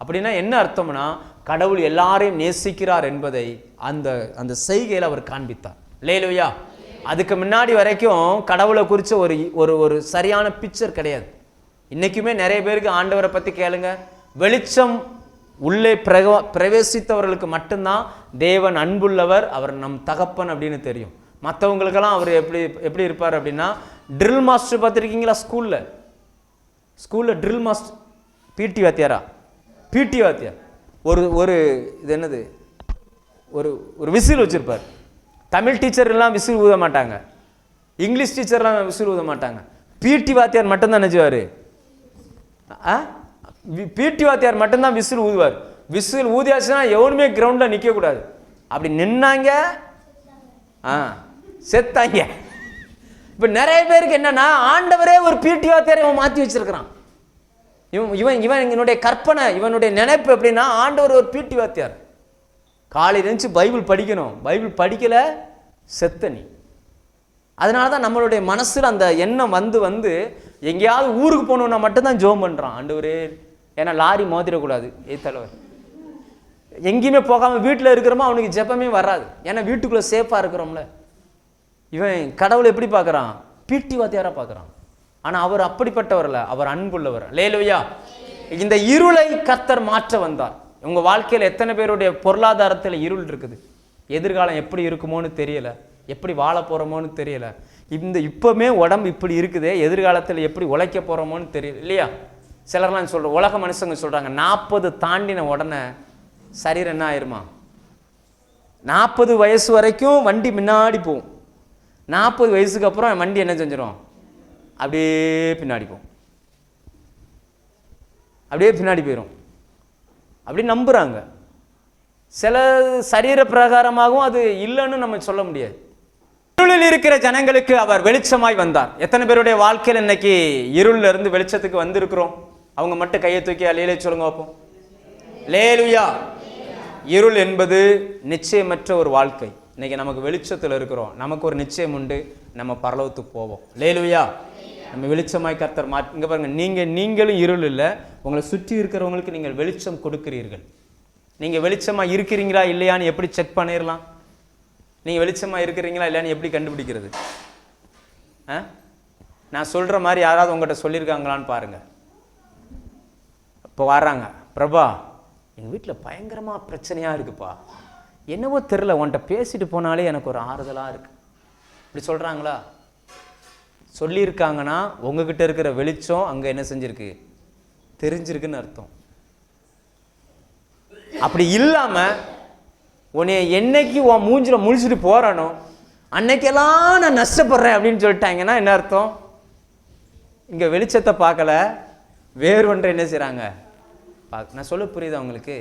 [SPEAKER 1] அப்படின்னா என்ன அர்த்தம்னா, கடவுள் எல்லாரையும் நேசிக்கிறார் என்பதை அந்த அந்த செய்கையில் அவர் காண்பித்தார். அல்லேலூயா. அதுக்கு முன்னாடி வரைக்கும் கடவுளை குறித்த ஒரு ஒரு சரியான பிக்சர் கிடையாது. இன்னைக்குமே நிறைய பேருக்கு ஆண்டவரை பற்றி கேளுங்க, வெளிச்சம் உள்ளே பிரவேசித்தவர்களுக்கு மட்டும்தான் தேவன் அன்புள்ளவர், அவர் நம் தகப்பன் அப்படின்னு தெரியும். மற்றவங்களுக்கெல்லாம் அவர் எப்படி இருப்பார் அப்படின்னா, ட்ரில் மாஸ்டர் பார்த்துருக்கீங்களா? ஸ்கூலில் ட்ரில் மாஸ்டர், பிடி வாத்தியாரா? பிடி வாத்தியார் ஒரு இது என்னது, ஒரு விசில் வச்சுருப்பார். தமிழ் டீச்சர்லாம் விசில் ஊத மாட்டாங்க, இங்கிலீஷ் டீச்சர்லாம் விசில் ஊத மாட்டாங்க. பிடி வாத்தியார் மட்டும்தான் நினைச்சுவார். பிடி வாத்தியார் மட்டும்தான் விசில் ஊதுவார். விசில் ஊதியாச்சுன்னா எவனுமே கிரவுண்டில் நிற்கக்கூடாது. அப்படி நின்னாங்க செத்தாங்க. இப்போ நிறைய பேருக்கு என்னன்னா, ஆண்டவரே ஒரு பிடி வாத்தியாரை இவன் மாற்றி வச்சிருக்கிறான். இவன் என்னுடைய கற்பனை, இவனுடைய நினைப்பு எப்படின்னா, ஆண்டவர் ஒரு பிடி வாத்தியார். காலையில் நினச்சி பைபிள் படிக்கணும், பைபிள் படிக்கலை செத்தனி. அதனால தான் நம்மளுடைய மனசில் அந்த எண்ணம் வந்து எங்கேயாவது ஊருக்கு போகணுன்னா மட்டும்தான் ஜோம் பண்ணுறான், ஆண்டவரே ஏன்னா லாரி மோதிரக்கூடாது, தலைவர் எங்கேயுமே போகாமல் வீட்டில் இருக்கிறோமோ அவனுக்கு ஜெபமே வராது, ஏன்னா வீட்டுக்குள்ளே சேஃபாக இருக்கிறோம்ல. இவன் கடவுளை எப்படி பார்க்குறான்? பிடி வாத்தியாராக பார்க்குறான். ஆனால் அவர் அப்படிப்பட்டவர்ல, அவர் அன்புள்ளவர். அல்லேலூயா. இந்த இருளை கர்த்தர் மாற்ற வந்தார். உங்கள் வாழ்க்கையில் எத்தனை பேருடைய பொருளாதாரத்தில் இருள் இருக்குது? எதிர்காலம் எப்படி இருக்குமோன்னு தெரியல, எப்படி வாழ போகிறோமோன்னு தெரியல. இப்போமே உடம்பு இப்படி இருக்குது, எதிர்காலத்தில் எப்படி உழைக்க போகிறோமோன்னு தெரியல இல்லையா? சிலர்லாம் சொல்கிற உலக மனுஷங்க சொல்கிறாங்க, 40 தாண்டின உடனே சரீரம் என்ன ஆயிருமா? 40 வயசு வரைக்கும் வண்டி முன்னாடி போகும், 40 வயசுக்கு அப்புறம் வண்டி என்ன செஞ்சிடும்? அப்படியே பின்னாடி போகும், அப்படியே பின்னாடி போயிடும். அப்படி நம்புகிறாங்க. சில சரீர பிரகாரமாகவும் அது இல்லைன்னு நம்ம சொல்ல முடியாது. இருளில் இருக்கிற ஜனங்களுக்கு அவர் வெளிச்சமாய் வந்தார். எத்தனை பேருடைய வாழ்க்கையில் இன்னைக்கு இருளில் இருந்து வெளிச்சத்துக்கு வந்திருக்கிறோம்? அவங்க மட்டும் கையை தூக்கி அலையிலே சொல்லுங்க பார்ப்போம். லேலுயா. இருள் என்பது நிச்சயமற்ற ஒரு வாழ்க்கை. இன்னைக்கு நமக்கு வெளிச்சத்தில் இருக்கிறோம், நமக்கு ஒரு நிச்சயம் உண்டு, நம்ம பரலோகத்துக்கு போவோம். லேலுயா. நம்ம வெளிச்சமாய் கர்த்தர் இங்கே பாருங்க, நீங்களும் இருள் இல்லை, உங்களை சுற்றி இருக்கிறவங்களுக்கு நீங்கள் வெளிச்சம் கொடுக்கிறீர்கள். நீங்கள் வெளிச்சமாக இருக்கிறீங்களா இல்லையான்னு எப்படி செக் பண்ணிடலாம்? நீங்கள் வெளிச்சமாக இருக்கிறீங்களா இல்லையான்னு எப்படி கண்டுபிடிக்கிறது? நான் சொல்கிற மாதிரி யாராவது உங்கள்கிட்ட சொல்லியிருக்காங்களான்னு பாருங்கள். இப்போ வர்றாங்க, பிரபா எங்கள் வீட்டில் பயங்கரமாக பிரச்சனையாக இருக்குப்பா, என்னவோ தெரில, உன்கிட்ட பேசிட்டு போனாலே எனக்கு ஒரு ஆறுதலாக இருக்குது, இப்படி சொல்கிறாங்களா? சொல்லியிருக்காங்கன்னா உங்ககிட்ட இருக்கிற வெளிச்சம் அங்கே என்ன செஞ்சுருக்கு? தெரிஞ்சிருக்குன்னு அர்த்தம். அப்படி இல்லாமல் உன்னை என்னைக்கு உன் மூஞ்சில் முழிச்சிட்டு போகிறானோ அன்னைக்கெல்லாம் நான் நஷ்டப்படுறேன் அப்படின்னு சொல்லிட்டாங்கன்னா என்ன அர்த்தம்? இங்கே வெளிச்சத்தை பார்க்கல, வேறு ஒன்றை என்ன செய்கிறாங்க? நான் சொல்ல புரியுதா உங்களுக்கு?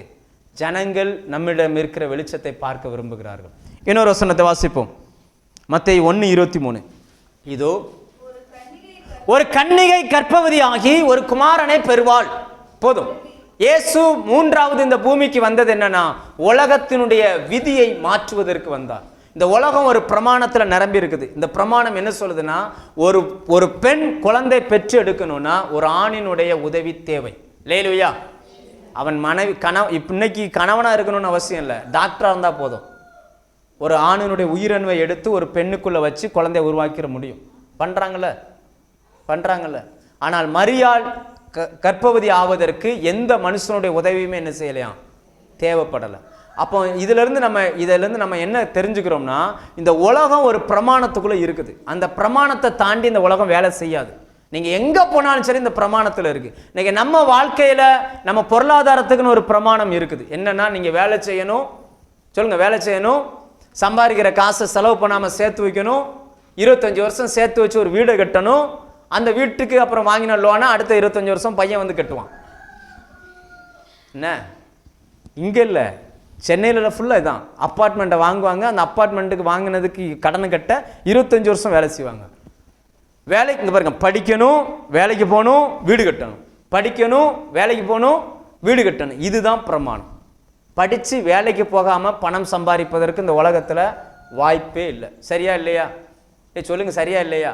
[SPEAKER 1] ஜனங்கள் நம்மிடம் இருக்கிற வெளிச்சத்தை பார்க்க விரும்புகிறார்கள். இன்னொரு வசனத்தை வாசிப்போம். மத்தேயு 1:23. இதோ ஒரு கன்னிகை கர்ப்பவதி ஆகி ஒரு குமாரனை பெறுவாள். போதும். இயேசு 3வது இந்த பூமிக்கு வந்தது என்னன்னா, உலகத்தினுடைய விதியை மாற்றுவதற்கு வந்தார். இந்த உலகம் ஒரு பிரமாணத்தில் நிரம்பி இருக்குது. இந்த பிரமாணம் என்ன சொல்லுதுன்னா, ஒரு பெண் குழந்தை பெற்று எடுக்கணும்னா ஒரு ஆணினுடைய உதவி தேவை. லேலுயா. அவன் மனைவி இன்னைக்கு கணவனாக இருக்கணும்னு அவசியம் இல்லை, டாக்டராக இருந்தால் போதும். ஒரு ஆணினுடைய உயிரணுவை எடுத்து ஒரு பெண்ணுக்குள்ளே வச்சு குழந்தைய உருவாக்கிட முடியும். பண்ணுறாங்கல்ல. ஆனால் மரியாள் கர்ப்பவதி ஆவதற்கு எந்த மனுஷனுடைய உதவியுமே என்ன செய்யலையாம், தேவைப்படலை. அப்போ இதிலிருந்து நம்ம என்ன தெரிஞ்சுக்கிறோம்னா, இந்த உலகம் ஒரு பிரமாணத்துக்குள்ளே இருக்குது. அந்த பிரமாணத்தை தாண்டி இந்த உலகம் வேலை செய்யாது. நீங்கள் எங்கே போனாலும் சரி இந்த பிரமாணத்தில் இருக்குது. இன்றைக்கி நம்ம வாழ்க்கையில் நம்ம பொருளாதாரத்துக்குன்னு ஒரு பிரமாணம் இருக்குது. என்னென்னா, நீங்கள் வேலை செய்யணும், சொல்லுங்கள், வேலை செய்யணும், சம்பாதிக்கிற காசை செலவு பண்ணாமல் சேர்த்து வைக்கணும், 25 வருஷம் சேர்த்து வச்சு ஒரு வீடு கட்டணும், அந்த வீட்டுக்கு அப்புறம் வாங்கின லோனை அடுத்த 25 வருஷம் பையன் வந்து கட்டுவான். என்ன இங்கே இல்லை, சென்னையில் ஃபுல்லாக இதான். அப்பார்ட்மெண்ட்டை வாங்குவாங்க, அந்த அப்பார்ட்மெண்ட்டுக்கு வாங்கினதுக்கு கடனை கட்ட 25 வருஷம் வேலை செய்வாங்க. வேலைக்கு இங்கே பாருங்க, படிக்கணும், வேலைக்கு போகணும், வீடு கட்டணும், படிக்கணும், வேலைக்கு போகணும், வீடு கட்டணும். இதுதான் பிரமாணம். படித்து வேலைக்கு போகாமல் பணம் சம்பாதிப்பதற்கு இந்த உலகத்தில் வாய்ப்பே இல்லை. சரியா இல்லையா? சொல்லுங்கள், சரியா இல்லையா?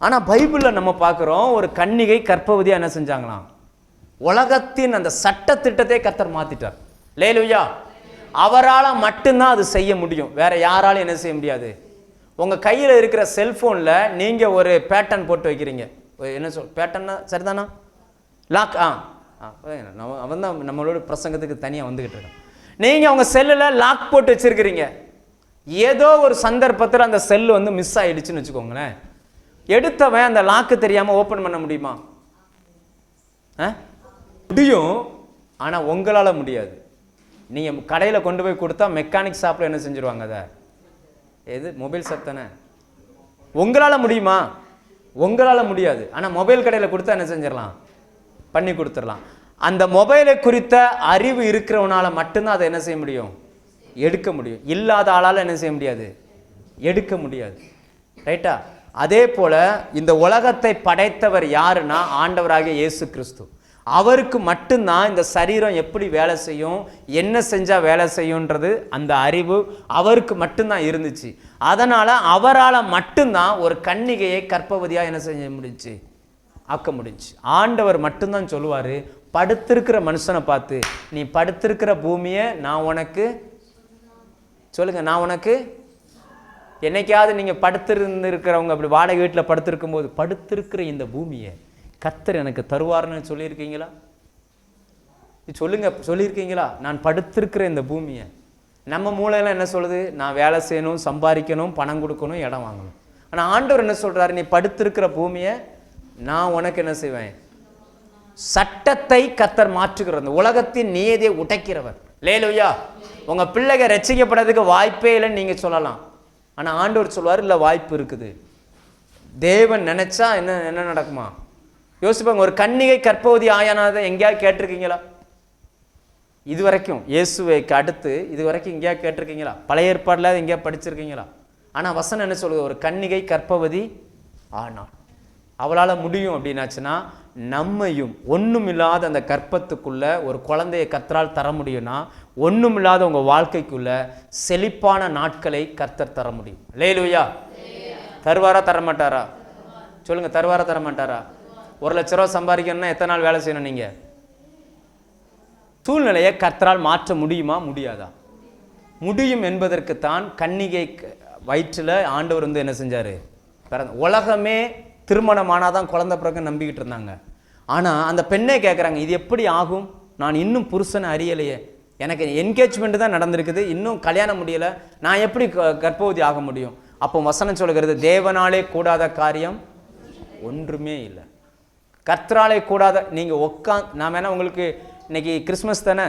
[SPEAKER 1] ஆனால் பைபிளில் நம்ம பார்க்குறோம், ஒரு கன்னிகை கர்ப்பவதியாக என்ன செஞ்சாங்களாம், உலகத்தின் அந்த சட்டத்திட்டத்தை கர்த்தர் மாற்றிட்டார். லேலுயா, அவரால் மட்டும்தான் அது செய்ய முடியும், வேற யாராலும் என்ன செய்ய முடியாது. உங்கள் கையில் இருக்கிற செல்ஃபோனில் நீங்கள் ஒரு பேட்டர்ன் போட்டு வைக்கிறீங்க, என்ன பேட்டர்னா சரிதானா, லாக். அவன் தான் நம்மளோட பிரசங்கத்துக்கு தனியாக வந்துக்கிட்டு இருக்கேன். நீங்கள் உங்கள் செல்லில் லாக் போட்டு வச்சுருக்கிறீங்க, ஏதோ ஒரு சந்தர்ப்பத்தில் அந்த செல்லு வந்து மிஸ் ஆகிடுச்சுன்னு வச்சுக்கோங்களேன், எடுத்தவன் அந்த லாக்கு தெரியாமல் ஓப்பன் பண்ண முடியுமா? முடியும், ஆனால் உங்களால் முடியாது. நீங்கள் கடையில் கொண்டு போய் கொடுத்தா மெக்கானிக் ஷாப்பில் என்ன செஞ்சுருவாங்க, அதை எது மொபைல் ஷாப் தானே, உங்களால் முடியுமா? உங்களால் முடியாது. ஆனால் மொபைல் கடையில் கொடுத்தா என்ன செஞ்சிடலாம், பண்ணி கொடுத்துடலாம். அந்த மொபைலை குறித்த அறிவு இருக்கிறவனால மட்டும்தான் அதை என்ன செய்ய முடியும், எடுக்க முடியும். இல்லாத ஆளால் என்ன செய்ய முடியாது, எடுக்க முடியாது. ரைட்டா? அதே போல் இந்த உலகத்தை படைத்தவர் யாருன்னா ஆண்டவராகிய இயேசு கிறிஸ்து. அவருக்கு மட்டும்தான் இந்த சரீரம் எப்படி வேலை செய்யும், என்ன செஞ்சால் வேலை செய்யும்ன்றது அந்த அறிவு அவருக்கு மட்டும்தான் இருந்துச்சு. அதனால் அவரால் மட்டும்தான் ஒரு கன்னிகையை கர்ப்பவதியாக என்ன செய்ய முடிஞ்சு, ஆக்க முடிஞ்சு. ஆண்டவர் மட்டும்தான் சொல்லுவார், படுத்திருக்கிற மனுஷனை பார்த்து, நீ படுத்திருக்கிற பூமியை நான் உனக்கு, சொல்லுங்கள், நான் உனக்கு, என்னைக்காவது நீங்கள் படுத்திருந்துருக்கிறவங்க அப்படி வாடகை வீட்டில் படுத்திருக்கும் போது, படுத்திருக்கிற இந்த பூமியை கர்த்தர் எனக்கு தருவார்னு சொல்லியிருக்கீங்களா? சொல்லியிருக்கீங்களா? நான் படுத்திருக்கிற இந்த பூமியை. நம்ம மூளையெல்லாம் என்ன சொல்லுது, நான் வேலை செய்யணும், சம்பாதிக்கணும், பணம் கொடுக்கணும், இடம் வாங்கணும். ஆனால் ஆண்டவர் என்ன சொல்கிறாரு, நீ படுத்திருக்கிற பூமியை நான் உனக்கு என்ன செய்வேன். சட்டத்தை கர்த்தர் மாற்றுகிறவர், இந்த உலகத்தின் நியதியை உடைக்கிறவர். லேலுயா, உங்கள் பிள்ளைங்க ரட்சிக்கப்படுறதுக்கு வாய்ப்பே இல்லைன்னு நீங்கள் சொல்லலாம். ஆனால் ஆண்டவர் சொல்வார், இல்லை, வாய்ப்பு இருக்குது. தேவன் நினைச்சா என்ன நடக்குமா? யோசிப்பாங்க. ஒரு கன்னிகை கர்ப்பவதி ஆயானதை எங்கேயாவது கேட்டிருக்கீங்களா? இது வரைக்கும் இயேசுவைக்கு அடுத்து இது வரைக்கும் எங்கேயாவது கேட்டிருக்கீங்களா? பழைய ஏற்பாடில் எங்கேயா படிச்சிருக்கீங்களா? ஆனால் வசனம் என்ன சொல்லுது, ஒரு கன்னிகை கர்ப்பவதி ஆனாள். அவளால் முடியும் அப்படின்னாச்சுன்னா, நம்மையும் ஒன்றுமில்லாத அந்த கர்ப்பத்துக்குள்ள ஒரு குழந்தையை கர்த்தரால் தர முடியும்னா, ஒன்றுமில்லாத உங்கள் வாழ்க்கைக்குள்ள செழிப்பான நாட்களை கர்த்தர் தர முடியும். லேலுயா, தருவாரா தரமாட்டாரா? சொல்லுங்கள், தருவாரா தரமாட்டாரா? 1 லட்ச ரூபா சம்பாதிக்கணும்னா எத்தனை நாள் வேலை செய்யணும்? நீங்கள் சூழ்நிலையை கர்த்தரால் மாற்ற முடியுமா, முடியாதா? முடியும் என்பதற்குத்தான் கன்னிகை வயிற்றில் ஆண்டவர் வந்து என்ன செஞ்சார், உலகமே திருமணமானாதான் குழந்தை பிறகு நம்பிக்கிட்டு இருந்தாங்க. ஆனால் அந்த பெண்ணே கேட்குறாங்க, இது எப்படி ஆகும், நான் இன்னும் புருஷனை அறியலையே, எனக்கு என்கேஜ்மெண்ட் தான் நடந்திருக்குது, இன்னும் கல்யாணம் முடியலை, நான் எப்படி கர்ப்பவதி ஆக முடியும்? அப்போ வசனம் சொல்லுகிறது, தேவனாலே கூடாத காரியம் ஒன்றுமே இல்லை. கர்த்தராலே கூடாத, நீங்கள் நான் வேணா உங்களுக்கு இன்னைக்கு கிறிஸ்மஸ் தானே,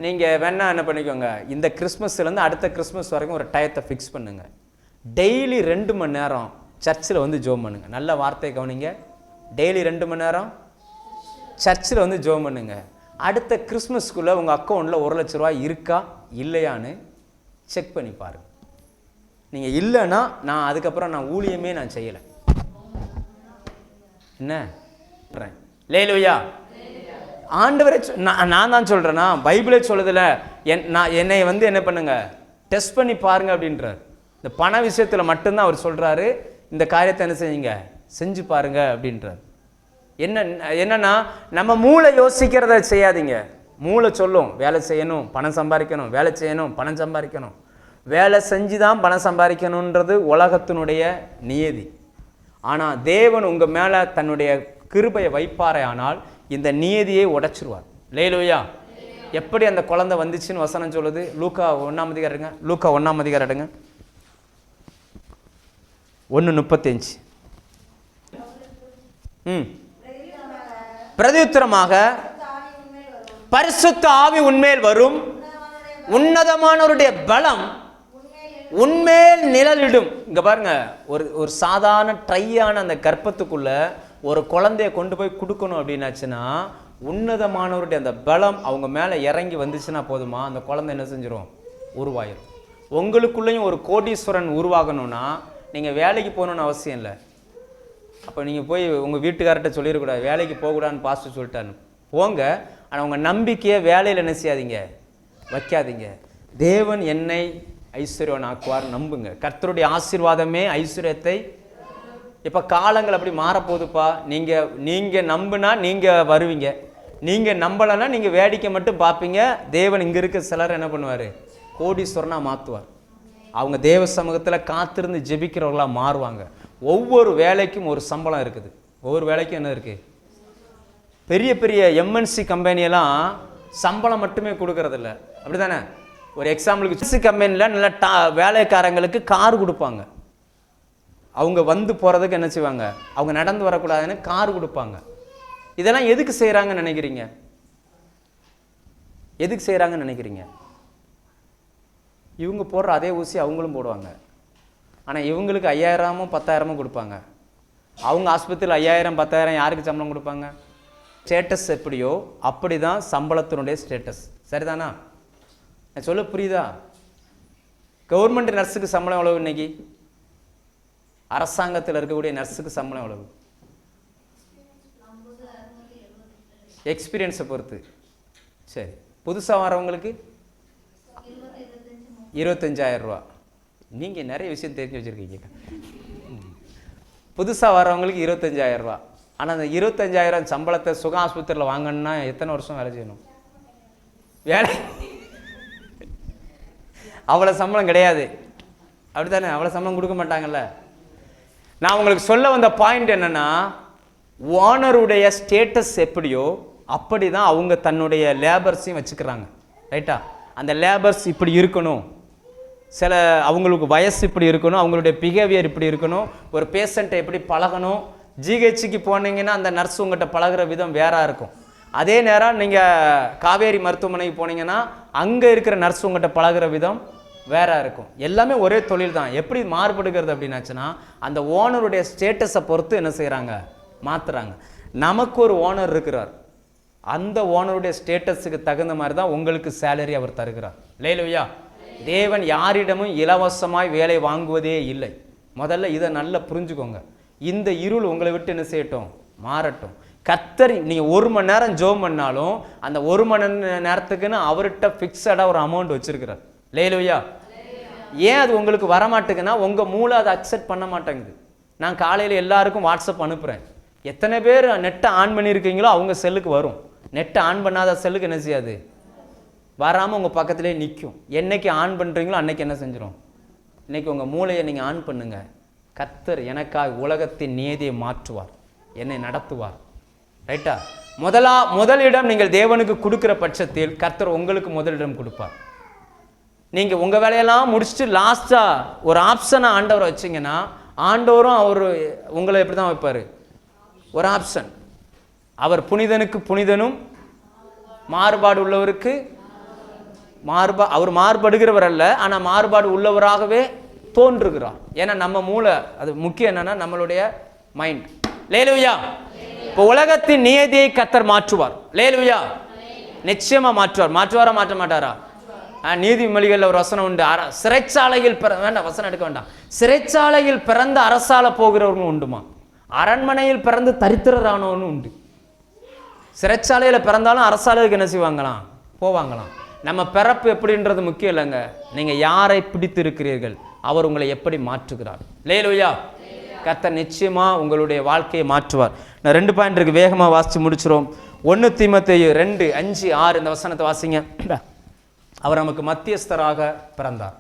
[SPEAKER 1] நீங்கள் வேணா என்ன பண்ணிக்கோங்க, இந்த கிறிஸ்மஸ்லேருந்து அடுத்த கிறிஸ்மஸ் வரைக்கும் ஒரு டயத்தை ஃபிக்ஸ் பண்ணுங்க. டெய்லி 2 மணி நேரம் சர்ச்சில் வந்து ஜோம் பண்ணுங்க. நல்ல வார்த்தை கவனிங்க. டெய்லி 2 மணி நேரம் சர்ச்சில் வந்து ஜோம் பண்ணுங்க. அடுத்த கிறிஸ்மஸ்க்குள்ளே உங்கள் அக்கௌண்ட்டில் 1 லட்ச ரூபா இருக்கா இல்லையான்னு செக் பண்ணி பாருங்க. நீங்கள் இல்லைன்னா அதுக்கப்புறம் நான் ஊழியமே நான் செய்யலை. என்ன லேலுயா, ஆண்டவரே நான் தான் சொல்கிறேன்னா, பைபிளே சொல்லுதில்ல, என்னை வந்து என்ன பண்ணுங்க, டெஸ்ட் பண்ணி பாருங்க அப்படின்றார். இந்த பண விஷயத்தில் மட்டும்தான் அவர் சொல்கிறாரு, இந்த காரியத்தை என்ன செய்யுங்க, செஞ்சு பாருங்க அப்படின்றார். என்னன்னா நம்ம மூளை யோசிக்கிறத செய்யாதீங்க. மூளை சொல்லும் வேலை செய்யணும், பணம் சம்பாதிக்கணும், வேலை செய்யணும், பணம் சம்பாதிக்கணும், வேலை செஞ்சு தான் பணம் சம்பாதிக்கணுன்றது உலகத்தினுடைய நியதி. ஆனால் தேவன் உங்கள் மேலே தன்னுடைய கிருபையை வைப்பாரே ஆனால் இந்த நியதியை உடைச்சிருவார். லேலூயா. எப்படி அந்த குழந்தை வந்துச்சுன்னு வசனம் சொல்லுது. லூக்கா 1ஆம் அதிகாரம் எடுங்க. லூக்கா 1ஆம் அதிகாரம் எடுங்க. 1:35. பிரதியுத்தரமாக பரிசுத்த ஆவி உன்மேல் வரும், உன்னதமானவருடைய பலம் உன்மேல் நிழலிடும். இங்க பாருங்க, ஒரு சாதாரண ட்ரையான அந்த கர்ப்பத்துக்குள்ள ஒரு குழந்தைய கொண்டு போய் கொடுக்கணும் அப்படின்னாச்சுன்னா உன்னதமானவருடைய அந்த பலம் அவங்க மேலே இறங்கி வந்துச்சுன்னா போதுமா, அந்த குழந்தை என்ன செஞ்சிடும், உருவாயிரும். உங்களுக்குள்ளேயும் ஒரு கோடீஸ்வரன் உருவாகணும்னா நீங்கள் வேலைக்கு போகணுன்னு அவசியம் இல்லை. அப்போ நீங்கள் போய் உங்கள் வீட்டுக்கார்ட்ட சொல்லிடக்கூடாது வேலைக்கு போகக்கூடாதுன்னு பாஸ்டர் சொல்லிட்டான்னு. போங்க, ஆனால் உங்கள் நம்பிக்கையை வேலையில் என்ன செய்யாதீங்க, வைக்காதீங்க. தேவன் என்னை ஐஸ்வர்யவன் ஆக்குவார் நம்புங்க. கர்த்தருடைய ஆசீர்வாதமே ஐஸ்வர்யத்தை. இப்போ காலங்கள் அப்படி மாறப்போகுதுப்பா. நீங்கள் நம்புனா நீங்கள் வருவீங்க, நீங்கள் நம்பலைன்னா நீங்கள் வேடிக்கை மட்டும் பார்ப்பீங்க. தேவன் இங்கே இருக்க சிலர் என்ன பண்ணுவார், கோடீஸ்வரனாக மாற்றுவார். அவங்க தேவ சமூகத்தில் காத்திருந்து ஜெபிக்கிறவர்களாக மாறுவாங்க. ஒவ்வொரு வேலைக்கும் ஒரு சம்பளம் இருக்குது. ஒவ்வொரு வேலைக்கும் என்ன இருக்குது, பெரிய பெரிய எம்என்சி கம்பெனியெல்லாம் சம்பளம் மட்டுமே கொடுக்கறதில்ல, அப்படி தானே? ஒரு எக்ஸாம்பிளுக்கு எம்என்சி கம்பெனியில் நல்ல வேலைக்காரங்களுக்கு கார் கொடுப்பாங்க. அவங்க வந்து போகிறதுக்கு என்ன செய்வாங்க, அவங்க நடந்து வரக்கூடாதுன்னு கார் கொடுப்பாங்க. இதெல்லாம் எதுக்கு செய்கிறாங்கன்னு நினைக்கிறீங்க? எதுக்கு செய்கிறாங்கன்னு நினைக்கிறீங்க? இவங்க போடுற அதே ஊசி அவங்களும் போடுவாங்க. ஆனால் இவங்களுக்கு 5000 10,000 கொடுப்பாங்க. அவங்க ஆஸ்பத்திரியில் 5000 10,000 யாருக்கு சம்பளம் கொடுப்பாங்க? ஸ்டேட்டஸ் எப்படியோ அப்படி தான் சம்பளத்தினுடைய ஸ்டேட்டஸ். சரிதானா? நான் சொல்ல புரியுதா? கவர்மெண்ட் நர்ஸுக்கு சம்பளம் எவ்வளவு இன்னைக்கு? அரசாங்கத்தில் இருக்கக்கூடிய நர்ஸுக்கு சம்பளம் எவ்வளவு? எக்ஸ்பீரியன்ஸை பொறுத்து. சரி, புதுசாக வரவங்களுக்கு 25,000 ரூபா. நீங்கள் நிறைய விஷயம் தெரிஞ்சு வச்சுருக்கீங்க. புதுசாக வரவங்களுக்கு 25,000 ரூபா. ஆனால் அந்த 25,000 சம்பளத்தை சுக ஆஸ்பத்திரியில் வாங்கணுன்னா எத்தனை வருஷம் வேலை செய்யணும்? வேலை அவ்வளோ சம்பளம் கிடையாது, அப்படி தானே? அவ்வளோ சம்பளம் கொடுக்க மாட்டாங்கல்ல. நான் உங்களுக்கு சொல்ல வந்த பாயிண்ட் என்னென்னா, ஓனருடைய ஸ்டேட்டஸ் எப்படியோ அப்படி தான் அவங்க தன்னுடைய லேபர்ஸையும் வச்சுக்கிறாங்க. ரைட்டா? அந்த லேபர்ஸ் இப்படி இருக்கணும், சில அவங்களுக்கு வயசு இப்படி இருக்கணும், அவங்களுடைய பிஹேவியர் இப்படி இருக்கணும், ஒரு பேஷண்ட்டை எப்படி பழகணும். ஜிஹெச்சுக்கு போனீங்கன்னா அந்த நர்ஸ் உங்கள்கிட்ட பழகிற விதம் வேறாக இருக்கும். அதே நேரம் நீங்கள் காவேரி மருத்துவமனைக்கு போனீங்கன்னா அங்கே இருக்கிற நர்ஸ் உங்கள்கிட்ட பழகிற விதம் வேறாக இருக்கும். எல்லாமே ஒரே தொழில் தான். எப்படி மாறுபடுகிறது அப்படின்னாச்சுன்னா அந்த ஓனருடைய ஸ்டேட்டஸை பொறுத்து என்ன செய்கிறாங்க, மாற்றுறாங்க. நமக்கு ஒரு ஓனர் இருக்கிறார், அந்த ஓனருடைய ஸ்டேட்டஸுக்கு தகுந்த மாதிரி தான் உங்களுக்கு சேலரி அவர் தருகிறார். லேலுயா. தேவன் யாரிடமும் இலவசமாய் வேலை வாங்குவதே இல்லை. முதல்ல இதை நல்லா புரிஞ்சுக்கோங்க. இந்த இருள் உங்களை விட்டு என்ன செய்யட்டும், மாறட்டும். கர்த்தர் நீங்கள் 1 மணி நேரம் ஜெபம் பண்ணாலும் அந்த 1 மணி நேரத்துக்குன்னு அவர்கிட்ட ஃபிக்ஸடாக ஒரு அமௌண்ட் வச்சிருக்கிறார். லேலுயா. ஏன் அது உங்களுக்கு வரமாட்டேங்குன்னா உங்கள் மூளை அதை அக்செப்ட் பண்ண மாட்டேங்குது. நான் காலையில் எல்லாருக்கும் வாட்ஸ்அப் அனுப்புகிறேன். எத்தனை பேர் நெட்டை ஆன் பண்ணியிருக்கீங்களோ அவங்க செல்லுக்கு வரும். நெட்டை ஆன் பண்ணாத செல்லுக்கு என்ன செய்யாது, வராமல் உங்கள் பக்கத்திலே நிற்கும். என்னைக்கு ஆன் பண்ணுறீங்களோ அன்னைக்கு என்ன செஞ்சிடும், இன்றைக்கி உங்கள் மூளையை நீங்கள் ஆன் பண்ணுங்க. கர்த்தர் எனக்காக உலகத்தின் நீதியை மாற்றுவார், என்னை நடத்துவார். ரைட்டா? முதலிடம் நீங்கள் தேவனுக்கு கொடுக்குற பட்சத்தில் கர்த்தர் உங்களுக்கு முதலிடம் கொடுப்பார். நீங்கள் உங்கள் வேலையெல்லாம் முடிச்சுட்டு லாஸ்ட்டாக ஒரு ஆப்ஷனை ஆண்டவரை வச்சிங்கன்னா ஆண்டவரும் அவர் உங்களை எப்படி தான் வைப்பார், ஒரு ஆப்ஷன். அவர் புனிதனுக்கு புனிதனும் மாறுபாடு உள்ளவருக்கு அவர் மாறுபடுகிறவர் அல்ல, ஆனால் மாறுபாடு உள்ளவராகவே தோன்றுகிறார். ஏன்னா நம்ம மூளை அது முக்கியம். என்னன்னா நம்மளுடைய மைண்ட். லேலுயா. இப்போ உலகத்தின் நியதியை கர்த்தர் மாற்றுவார். லேலுயா. நிச்சயமா மாற்றுவார். மாற்றுவாரா மாற்ற மாட்டாரா? நீதிமொழிகளில் ஒரு வசனம் உண்டு, சிறைச்சாலையில் வேண்டாம் வசனம் எடுக்க வேண்டாம், சிறைச்சாலையில் பிறந்த அரசால போகிறவர்களும் உண்டுமா, அரண்மனையில் பிறந்து தரித்திரரானவனும் உண்டு. சிறைச்சாலையில் பிறந்தாலும் அரசாலைக்கு என்ன செய்வாங்களாம், போவாங்களாம். நம்ம பிறப்பு எப்படின்றது முக்கியம் இல்லைங்க, நீங்கள் யாரை பிடித்து இருக்கிறீர்கள், அவர் உங்களை எப்படி மாற்றுகிறார். லேலுயா. கர்த்தர் நிச்சயமாக உங்களுடைய வாழ்க்கையை மாற்றுவார். நான் 2 பாயிண்ட் இருக்கு, வேகமாக வாசித்து முடிச்சிடும். 1 தீமோத்தேயு 2:5-6 இந்த வசனத்தை வாசிங்க. அவர் நமக்கு மத்தியஸ்தராக பிறந்தார்.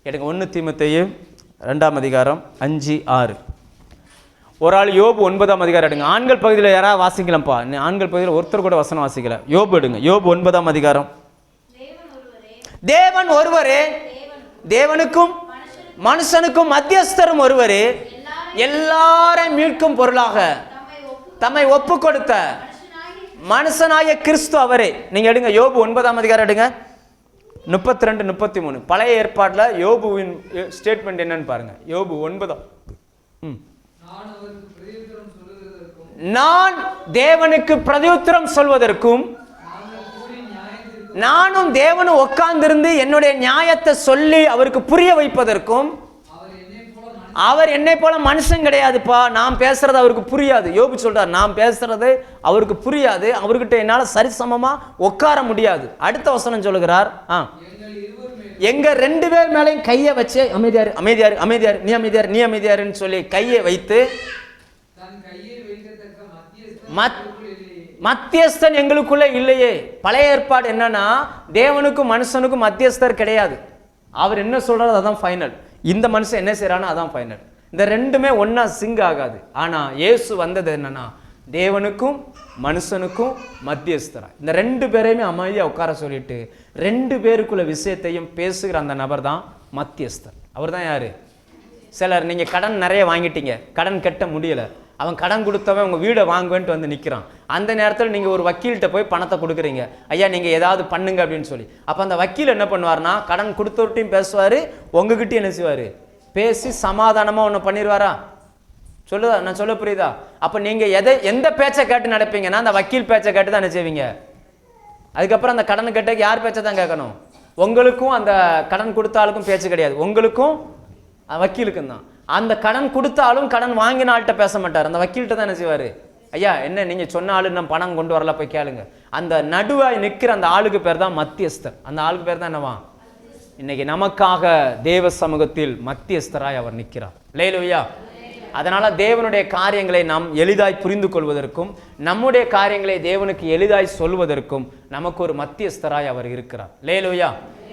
[SPEAKER 1] எடுங்க 1 தீமோத்தேயு 2:5-6. ஒரு ஆள் யோபு 9 எடுங்க. ஆண்கள் பகுதியில் யாராவது வாசிக்கலாம்ப்பா. ஆண்கள் பகுதியில் ஒருத்தர் கூட வசனம் வாசிக்கல. யோபு எடுங்க. யோபு 9. தேவன் ஒருவரே, தேவனுக்கும் மனுஷனுக்கும் மத்தியஸ்தரும் ஒருவரே, எல்லாரையும் மீட்கும் பொருளாக தம்மை ஒப்பு கொடுத்த மனுஷனாய கிறிஸ்து அவரே. நீங்க எடுங்க யோபு 9 எடுங்க 32, 33. பழைய ஏற்பாட்டில் யோபுவின் ஸ்டேட்மெண்ட் என்னன்னு பாருங்க. யோபு 9. நான் தேவனுக்கு பிரதியுத்தரம் சொல்வதற்கும் நானும் தேவனும் உட்கார்ந்திருந்து என்னுடைய நியாயத்தை சொல்லி அவருக்கு புரிய வைப்பதற்கும், அவர் என்னை போல மனுஷன் கிடையாதுப்பா, நான் பேசுறது அவருக்கு புரியாது. யோபு சொல்றார், நான் பேசுறது அவருக்கு புரியாது, அவர்கிட்ட என்னால சரிசமமா உட்கார முடியாது. அடுத்த வசனம் சொல்லுகிறார், எங்க 2 பேர் மேலையும் கையை வச்சு அமைதியாரு அமைதியாரு அமைதியாரு நீ அமைதியாரு நீ அமைதியாருன்னு சொல்லி கையை வைத்து, மத்தியஸ்தன் எங்களுக்குள்ள இல்லையே. பழைய ஏற்பாடு என்னன்னா, தேவனுக்கும் மனுஷனுக்கும் மத்தியஸ்தர் கிடையாது. அவர் என்ன சொல்றாரு அதான் ஃபைனல். இந்த மனுஷன் என்ன செய்யறானோ அதான் ஃபைனல். இந்த 2மே ஒன்னா சிங்க் ஆகாது. ஆனா இயேசு வந்தது என்னன்னா, தேவனுக்கும் மனுஷனுக்கும் மத்தியஸ்தரா இந்த 2 பேரையுமே அமைதியா உட்கார சொல்லிட்டு 2 பேருக்குள்ள விஷயத்தையும் பேசுகிற அந்த நபர் தான் மத்தியஸ்தர். அவர் தான் யாரு? சிலர் நீங்க கடன் நிறைய வாங்கிட்டீங்க, கடன் கட்ட முடியல, அவன் கடன் கொடுத்தவன் உங்கள் வீடை வாங்குவேன்ட்டு வந்து நிற்கிறான். அந்த நேரத்தில் நீங்கள் ஒரு வக்கீல்கிட்ட போய் பணத்தை கொடுக்குறீங்க, ஐயா நீங்கள் ஏதாவது பண்ணுங்க அப்படின்னு சொல்லி. அப்போ அந்த வக்கீல் என்ன பண்ணுவார்னா, கடன் கொடுத்தவர்கிட்டையும் பேசுவார், உங்ககிட்டையும் என்ன செய்வார், பேசி சமாதானமாக ஒன்று பண்ணிடுவாரா? சொல்லுதா? நான் சொல்ல புரியுதா? அப்போ நீங்கள் எந்த பேச்சை கேட்டு நடப்பீங்கன்னா, அந்த வக்கீல் பேச்சை கேட்டு தான் என்ன செய்வீங்க. அதுக்கப்புறம் அந்த கடன் கேட்ட யார் பேச்சை தான் கேட்கணும்? உங்களுக்கும் அந்த கடன் கொடுத்தாலுக்கும் பேச்சு கிடையாது, உங்களுக்கும் வக்கீலுக்கும் தான். அந்த கடன் கொடுத்தாலும் கடன் வாங்கின ஆள்கிட்ட பேச மாட்டார், அந்த வக்கீல்கிட்ட தான் என்ன செய்வார், ஐயா என்ன நீங்கள் சொன்ன ஆளு நம்ம பணம் கொண்டு வரல போய் கேளுங்க. அந்த நடுவாய் நிற்கிற அந்த ஆளுக்கு பேர் தான் மத்தியஸ்தர். அந்த ஆளுக்கு பேர் தான் என்னவா? இன்னைக்கு நமக்காக தேவ சமூகத்தில் மத்தியஸ்தராய் அவர் நிற்கிறார். அல்லேலூயா. அதனால தேவனுடைய காரியங்களை நாம் எளிதாய் புரிந்து கொள்வதற்கும் நம்முடைய காரியங்களை தேவனுக்கு எளிதாய் சொல்வதற்கும் நமக்கு ஒரு மத்தியஸ்தராய் அவர் இருக்கிறார். அல்லேலூயா.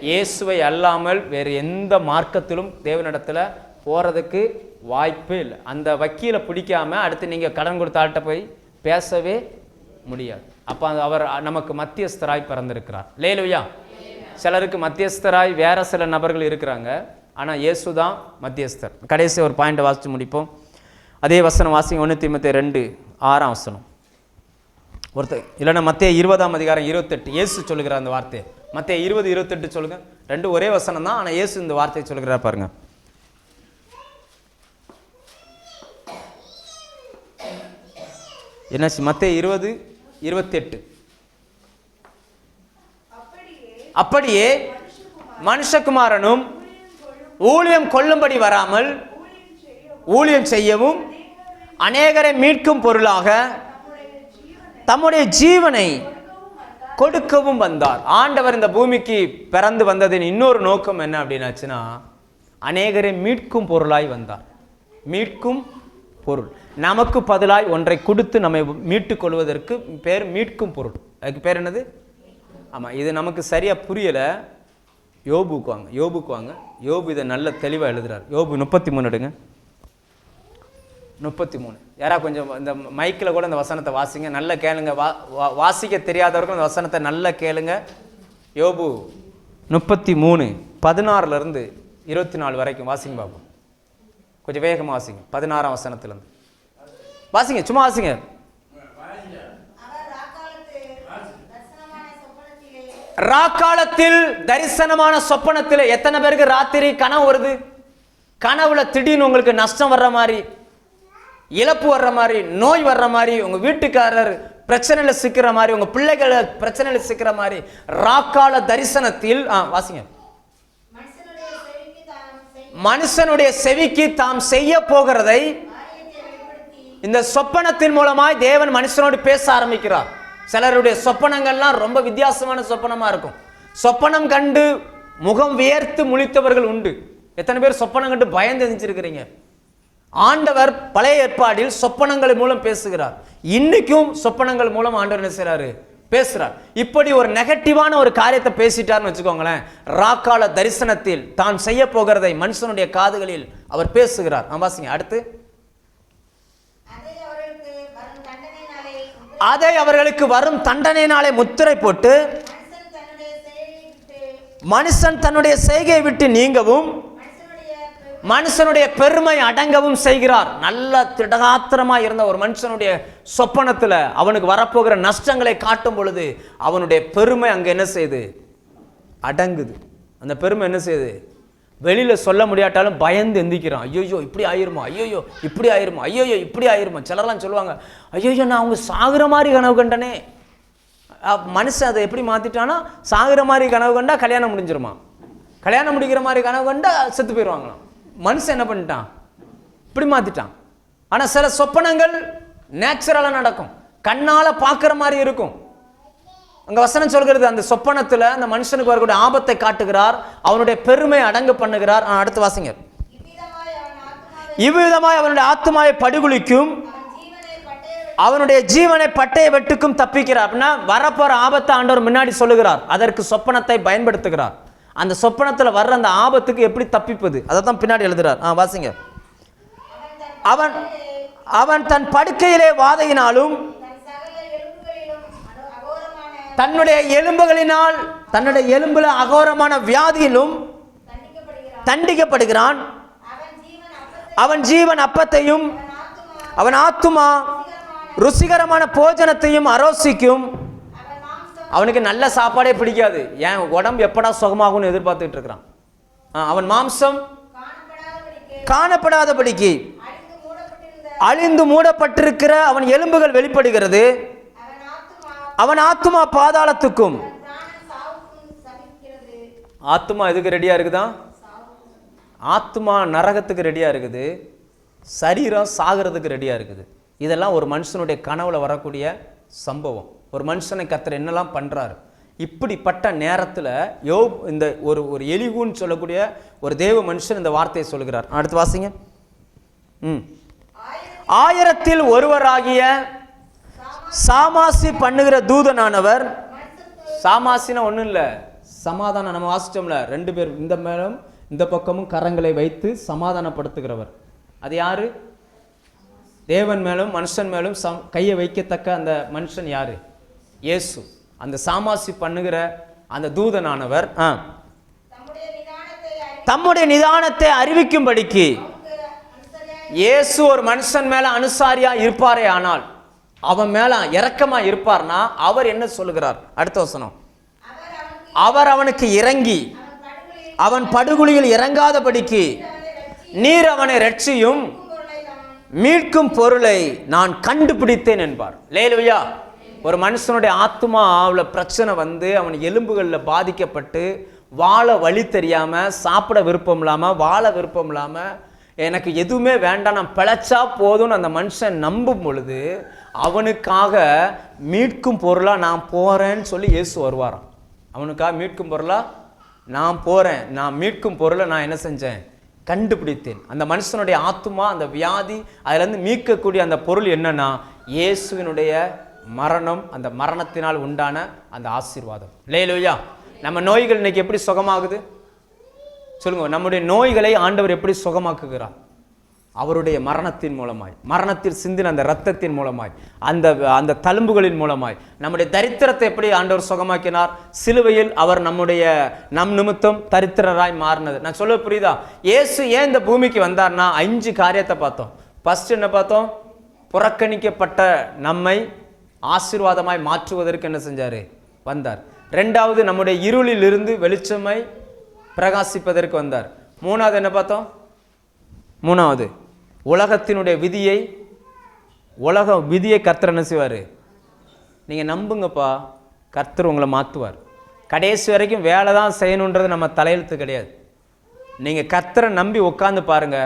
[SPEAKER 1] இயேசுவை அல்லாமல் வேறு எந்த மார்க்கத்திலும் தேவனிடத்துல போகிறதுக்கு வாய்ப்பே இல்லை. அந்த வக்கீலை பிடிக்காம அடுத்து நீங்கள் கடன் கொடுத்த ஆள்கிட்ட போய் பேசவே முடியாது. அப்போ அவர் நமக்கு மத்தியஸ்தராய் பிறந்திருக்கிறார். அல்லேலூயா. சிலருக்கு மத்தியஸ்தராய் வேற சில நபர்கள் இருக்கிறாங்க, ஆனால் இயேசு தான் மத்தியஸ்தர். கடைசி ஒரு பாயிண்ட் வாசித்து முடிப்போம். அதே வசனம் வாசிங்க. 1 தீமோத்தேயு 2:6 ஒருத்தர் இல்லைன்னா மத்தேயு 20:28 இயேசு சொல்லுகிற அந்த வார்த்தையை. மத்தேயு 20:28 சொல்லுங்க. 2 ஒரே வசனம் தான், ஆனால் இயேசு இந்த வார்த்தையை சொல்லுகிறார் பாருங்க. என்னாச்சு? மத்தேயு 20:28. அப்படியே மனுஷகுமாரனும் ஊழியம் கொள்ளும்படி வராமல் ஊழியம் செய்யவும் அநேகரை மீட்கும் பொருளாக தம்முடைய ஜீவனை கொடுக்கவும் வந்தார். ஆண்டவர் இந்த பூமிக்கு பிறந்து வந்ததின் இன்னொரு நோக்கம் என்ன அப்படின்னாச்சுன்னா, அநேகரை மீட்கும் பொருளாய் வந்தார். மீட்கும் பொருள், நமக்கு பதிலாய் ஒன்றை கொடுத்து நம்மை மீட்டு கொள்வதற்கு பேர் மீட்கும் பொருள். அதுக்கு பேர் என்னது? ஆமாம், இது நமக்கு சரியாக புரியலை. யோபுக்கு வாங்க. யோபு இதை நல்ல தெளிவாக எழுதுறார். யோபு 33 எடுங்க. 33. யாரா கொஞ்சம் இந்த மைக்கில் கூட இந்த வசனத்தை வாசிங்க, நல்ல கேளுங்க. வாசிக்க தெரியாதவர்கள் இந்த வசனத்தை நல்ல கேளுங்க. யோபு 33 16-24 வரைக்கும் வாசிங்க பாபு. கொஞ்சம் வேகமாக வாசிங்க. 16ஆம் வசனத்திலிருந்து வாசிங்க, சும்மா வாசிங்க. ராக்காலத்தில் தரிசனமான சொப்பனத்தில். எத்தனை பேருக்கு ராத்திரி கனவு வருது? கனவுல திடீர்னு உங்களுக்கு நஷ்டம் வர்ற மாதிரி, இழப்பு வர்ற மாதிரி, நோய் வர்ற மாதிரி, உங்க வீட்டுக்காரர் பிரச்சனையில சிக்கிற மாதிரி, உங்க பிள்ளைகள் பிரச்சனையில சிக்கிற மாதிரி ராக்கால தரிசனத்தில் வாசிங்க. மனுஷனுடைய செவிக்கு தாம் செய்ய போகிறதை இந்த சொப்பனத்தின் மூலமாய் தேவன் மனுஷனோடு பேச ஆரம்பிக்கிறார். சிலருடைய சொப்பனங்கள்லாம் ரொம்ப வித்தியாசமான சொப்பனமா இருக்கும். சொப்பனம் கண்டு முகம் வியர்த்து முழித்தவர்கள் உண்டு. எத்தனை பேர் சொப்பனம் கண்டு பயந்து எந்திரிச்சிருக்கிறீங்க? ஆண்டவர் பழைய ஏற்பாடில் சொப்பனங்கள் மூலம் பேசுகிறார். இன்னைக்கும் சொப்பனங்கள் மூலம் ஆண்டவர் என்ன செய்றாரு? பேசுறார். இப்படி ஒரு நெகட்டிவான ஒரு காரியத்தை பேசிட்டார்னு வச்சுக்கோங்களேன், ராக்கால தரிசனத்தில் தான் செய்ய போகிறதை மனுஷனுடைய காதுகளில் அவர் பேசுகிறார். வாசிங்க அடுத்து. அதை அவர்களுக்கு வரும் தண்டனையினாலே முத்திரை போட்டு மனுஷன் தன்னுடைய செய்கையை விட்டு நீங்கவும் மனுஷனுடைய பெருமை அடங்கவும் செய்கிறார். நல்ல திடகாத்திரமா இருந்த ஒரு மனுஷனுடைய சொப்பனத்துல அவனுக்கு வரப்போகிற நஷ்டங்களை காட்டும் பொழுது அவனுடைய பெருமை அங்க என்ன செய்யுது? அடங்குது. அந்த பெருமை என்ன செய்யுது? வெளியில சொல்ல முடியாட்டாலும் பயந்து எந்திக்கிறான். ஐயோ இப்படி ஆயிருமா, ஐயோ இப்படி ஆயிருமா, ஐயோ இப்படி ஆயிருமா. சிலர்லாம் சொல்லுவாங்க, ஐயோ நான் அவங்க சாகுற மாதிரி கனவு கண்டனே. மனுஷன் அதை எப்படி மாத்திட்டானா, சாகுற மாதிரி கனவு கண்டா கல்யாணம் முடிஞ்சிருமா, கல்யாணம் முடிக்கிற மாதிரி கனவு கண்டா செத்து போயிடுவாங்களாம். மனுஷன் என்ன பண்ணிட்டான்? இப்படி மாத்திட்டான். ஆனா சில சொப்பனங்கள் நேச்சுரலா நடக்கும், கண்ணால பார்க்கிற மாதிரி இருக்கும். அங்க வசனம் சொல்கிறது, அந்த சொப்பனத்துல அந்த மனுஷனுக்கு வரக்கூடிய ஆபத்தை காட்டுகிறார், அவனுடைய பெருமை அடங்க பண்ணுகிறார். அடுத்து வாசிங்க. இவ்விதமாய் அவனுடைய ஆத்துமாவை படுகுழிக்கும் அவனுடைய ஜீவனை பட்டய வெட்டுக்கும் தப்பிக்கிறார். அப்படின்னா வரப்போற ஆபத்தை ஆண்டவர் முன்னாடி சொல்லுகிறார், அதற்கு சொப்பனத்தை பயன்படுத்துகிறார். அந்த சொப்பனத்துல வர்ற அந்த ஆபத்துக்கு எப்படி தப்பிப்பது அதை தான் பின்னாடி எழுதுறார். வாசிங்க. அவன் அவன் தன் படுக்கையிலே வாதையினாலும் தன்னுடைய எலும்புகளினால் தன்னுடைய எலும்புல அகோரமான வியாதியிலும் தண்டிக்கப்படுகிறான். அவன் ஜீவன் அப்பத்தையும் அவன் ஆத்துமா ருசிகரமான போஜனத்தையும் அரோசிக்கும். அவனுக்கு நல்ல சாப்பாடே பிடிக்காது. ஏன் உடம்பு எப்படா சுகமாகும்னு எதிர்பார்த்துட்டு இருக்கிறான். அவன் மாம்சம் காணப்படாதபடிக்கு அழிந்து மூடப்பட்டிருக்கிற அவன் எலும்புகள் வெளிப்படுகிறது. அவன் ஆத்துமா பாதாளத்துக்கும். ஆத்துமா எதுக்கு ரெடியா இருக்குதா? ஆத்துமா நரகத்துக்கு ரெடியா இருக்குது, சரீரம் சாகிறதுக்கு ரெடியா இருக்குது. இதெல்லாம் ஒரு மனுஷனுடைய கனவுல வரக்கூடிய சம்பவம். ஒரு மனுஷனை கர்த்தர் என்னெல்லாம் பண்றாரு. இப்படிப்பட்ட நேரத்தில் யோப் இந்த ஒரு எலிகூன்னு சொல்லக்கூடிய ஒரு தேவ மனுஷன் இந்த வார்த்தையை சொல்கிறார். அடுத்து வாசிங்க. 1000 ஒருவராகிய சாமாசி பண்ணுகிற தூதனானவர். சாமாசினா ஒன்றும் இல்லை, சமாதானம். நம்ம வாசிச்சோம்ல, 2 பேர் இந்த மேலும் இந்த பக்கமும் கரங்களை வைத்து சமாதானப்படுத்துகிறவர். அது யாரு? தேவன் மேலும் மனுஷன் மேலும் கையை வைக்கத்தக்க அந்த மனுஷன் யாரு? இயேசு. அந்த சாமாசி பண்ணுகிற அந்த தூதனானவர் தம்முடைய நிதானத்தை அறிவிக்கும்படிக்கு இயேசு ஒரு மனுஷன் மேல அனுசாரியா இருப்பாரே, ஆனால் அவன் மேல இரக்கமா இருப்பார்னா அவர் என்ன சொல்லுகிறார்? அடுத்த வசனம். அவர் அவனுக்கு இறங்கி அவன் படுகுழியில் இறங்காதபடிக்கு நீர் அவனை ரட்சியும் மீட்கும் பொருளை நான் கண்டுபிடித்தேன் என்பார். லேலுயா. ஒரு மனுஷனுடைய ஆத்மாவுல பிரச்சனை வந்து அவன் எலும்புகளில் பாதிக்கப்பட்டு வாழ வழி தெரியாம, சாப்பிட விருப்பம் இல்லாம, வாழ விருப்பம் இல்லாம, எனக்கு எதுவுமே வேண்டாம், நான் பிழைச்சா போதும்னு அந்த மனுஷன் நம்பும் பொழுது அவனுக்காக மீட்கும் பொருளா நான் போறேன்னு சொல்லி இயேசு வருவாராம். அவனுக்காக மீட்கும் பொருளா நான் போறேன், நான் மீட்கும் பொருளை நான் என்ன செஞ்சேன்? கண்டுபிடித்தேன். அந்த மனுஷனுடைய ஆத்துமா, அந்த வியாதி, அதிலிருந்து மீட்கக்கூடிய அந்த பொருள் என்னன்னா இயேசுவினுடைய மரணம், அந்த மரணத்தினால் உண்டான அந்த ஆசீர்வாதம். லேலூயா. நம்ம நோய்கள் இன்னைக்கு எப்படி சுகமாகுது சொல்லுங்க? நம்முடைய நோய்களை ஆண்டவர் எப்படி சுகமாக்குகிறார்? அவருடைய மரணத்தின் மூலமாய், மரணத்தில் சிந்தின அந்த இரத்தத்தின் மூலமாய், அந்த தழும்புகளின் மூலமாய். நம்முடைய தரித்திரத்தை எப்படி ஆண்டவர் சுகமாக்கினார்? சிலுவையில் அவர் நம் நிமித்தம் தரித்திரராய் மாறினது. நான் சொல்ல புரியுதா? இயேசு ஏன் இந்த பூமிக்கு வந்தார்னா 5 காரியத்தை பார்த்தோம். ஃபர்ஸ்ட் என்ன பார்த்தோம்? புறக்கணிக்கப்பட்ட நம்மை ஆசீர்வாதமாய் மாற்றுவதற்கு என்ன செஞ்சாரு? வந்தார். 2வது நம்முடைய இருளில் இருந்து வெளிச்சமை பிரகாசிப்பதற்கு வந்தார். 3வது என்ன பார்த்தோம்? 3வது உலகத்தினுடைய உலக விதியை கர்த்தர் என்ன செய்வார்? நீங்கள் நம்புங்கப்பா, கர்த்தர் உங்களை மாற்றுவார். கடைசி வரைக்கும் வேலை தான் செய்யணுன்றது நம்ம தலையெழுத்து கிடையாது. நீங்கள் கர்த்தரை நம்பி உட்காந்து பாருங்க,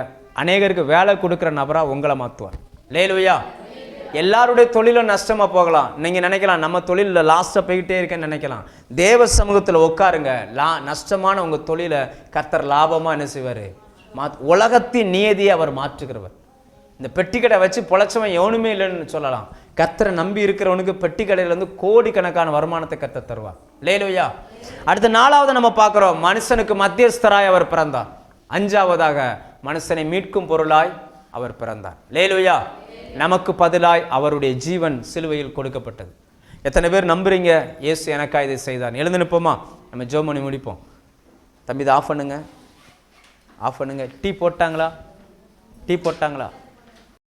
[SPEAKER 1] அநேகருக்கு வேலை கொடுக்குற நபராக உங்களை மாற்றுவார். லேலுயா. எல்லாருடைய தொழிலும் நஷ்டமாக போகலாம். நீங்கள் நினைக்கலாம் நம்ம தொழிலில் லாஸ்ட்டாக போய்கிட்டே இருக்கேன்னு நினைக்கலாம். தேவ சமூகத்தில் உட்காருங்க, நஷ்டமான உங்கள் தொழிலை கர்த்தர் லாபமாக என்ன செய்வார்? உலகத்தின் நியதியை அவர் மாற்றுகிறவர். இந்த பெட்டி கடை வச்சு பொழைச்சவன் எவனுமே இல்லைன்னு சொல்லலாம். கர்த்தரை நம்பி இருக்கிறவனுக்கு பெட்டி கடையிலேருந்து கோடிக்கணக்கான வருமானத்தை கர்த்தர் தருவார். அல்லேலூயா. அடுத்த 4வது நம்ம பார்க்குறோம், மனுஷனுக்கு மத்தியஸ்தராய் அவர் பிறந்தார். 5வதாக மனுஷனை மீட்கும் பொருளாய் அவர் பிறந்தார். அல்லேலூயா. நமக்கு பதிலாய் அவருடைய ஜீவன் சிலுவையில் கொடுக்கப்பட்டது. எத்தனை பேர் நம்புறீங்க இயேசு எனக்கா இதை செய்தார்? எழுந்து நிற்போமா, நம்ம ஜெபம் பண்ணி முடிப்போம். தம்பி இதை ஆஃப் பண்ணுங்க, ஆஃப் பண்ணுங்க. டீ போட்டாங்களா?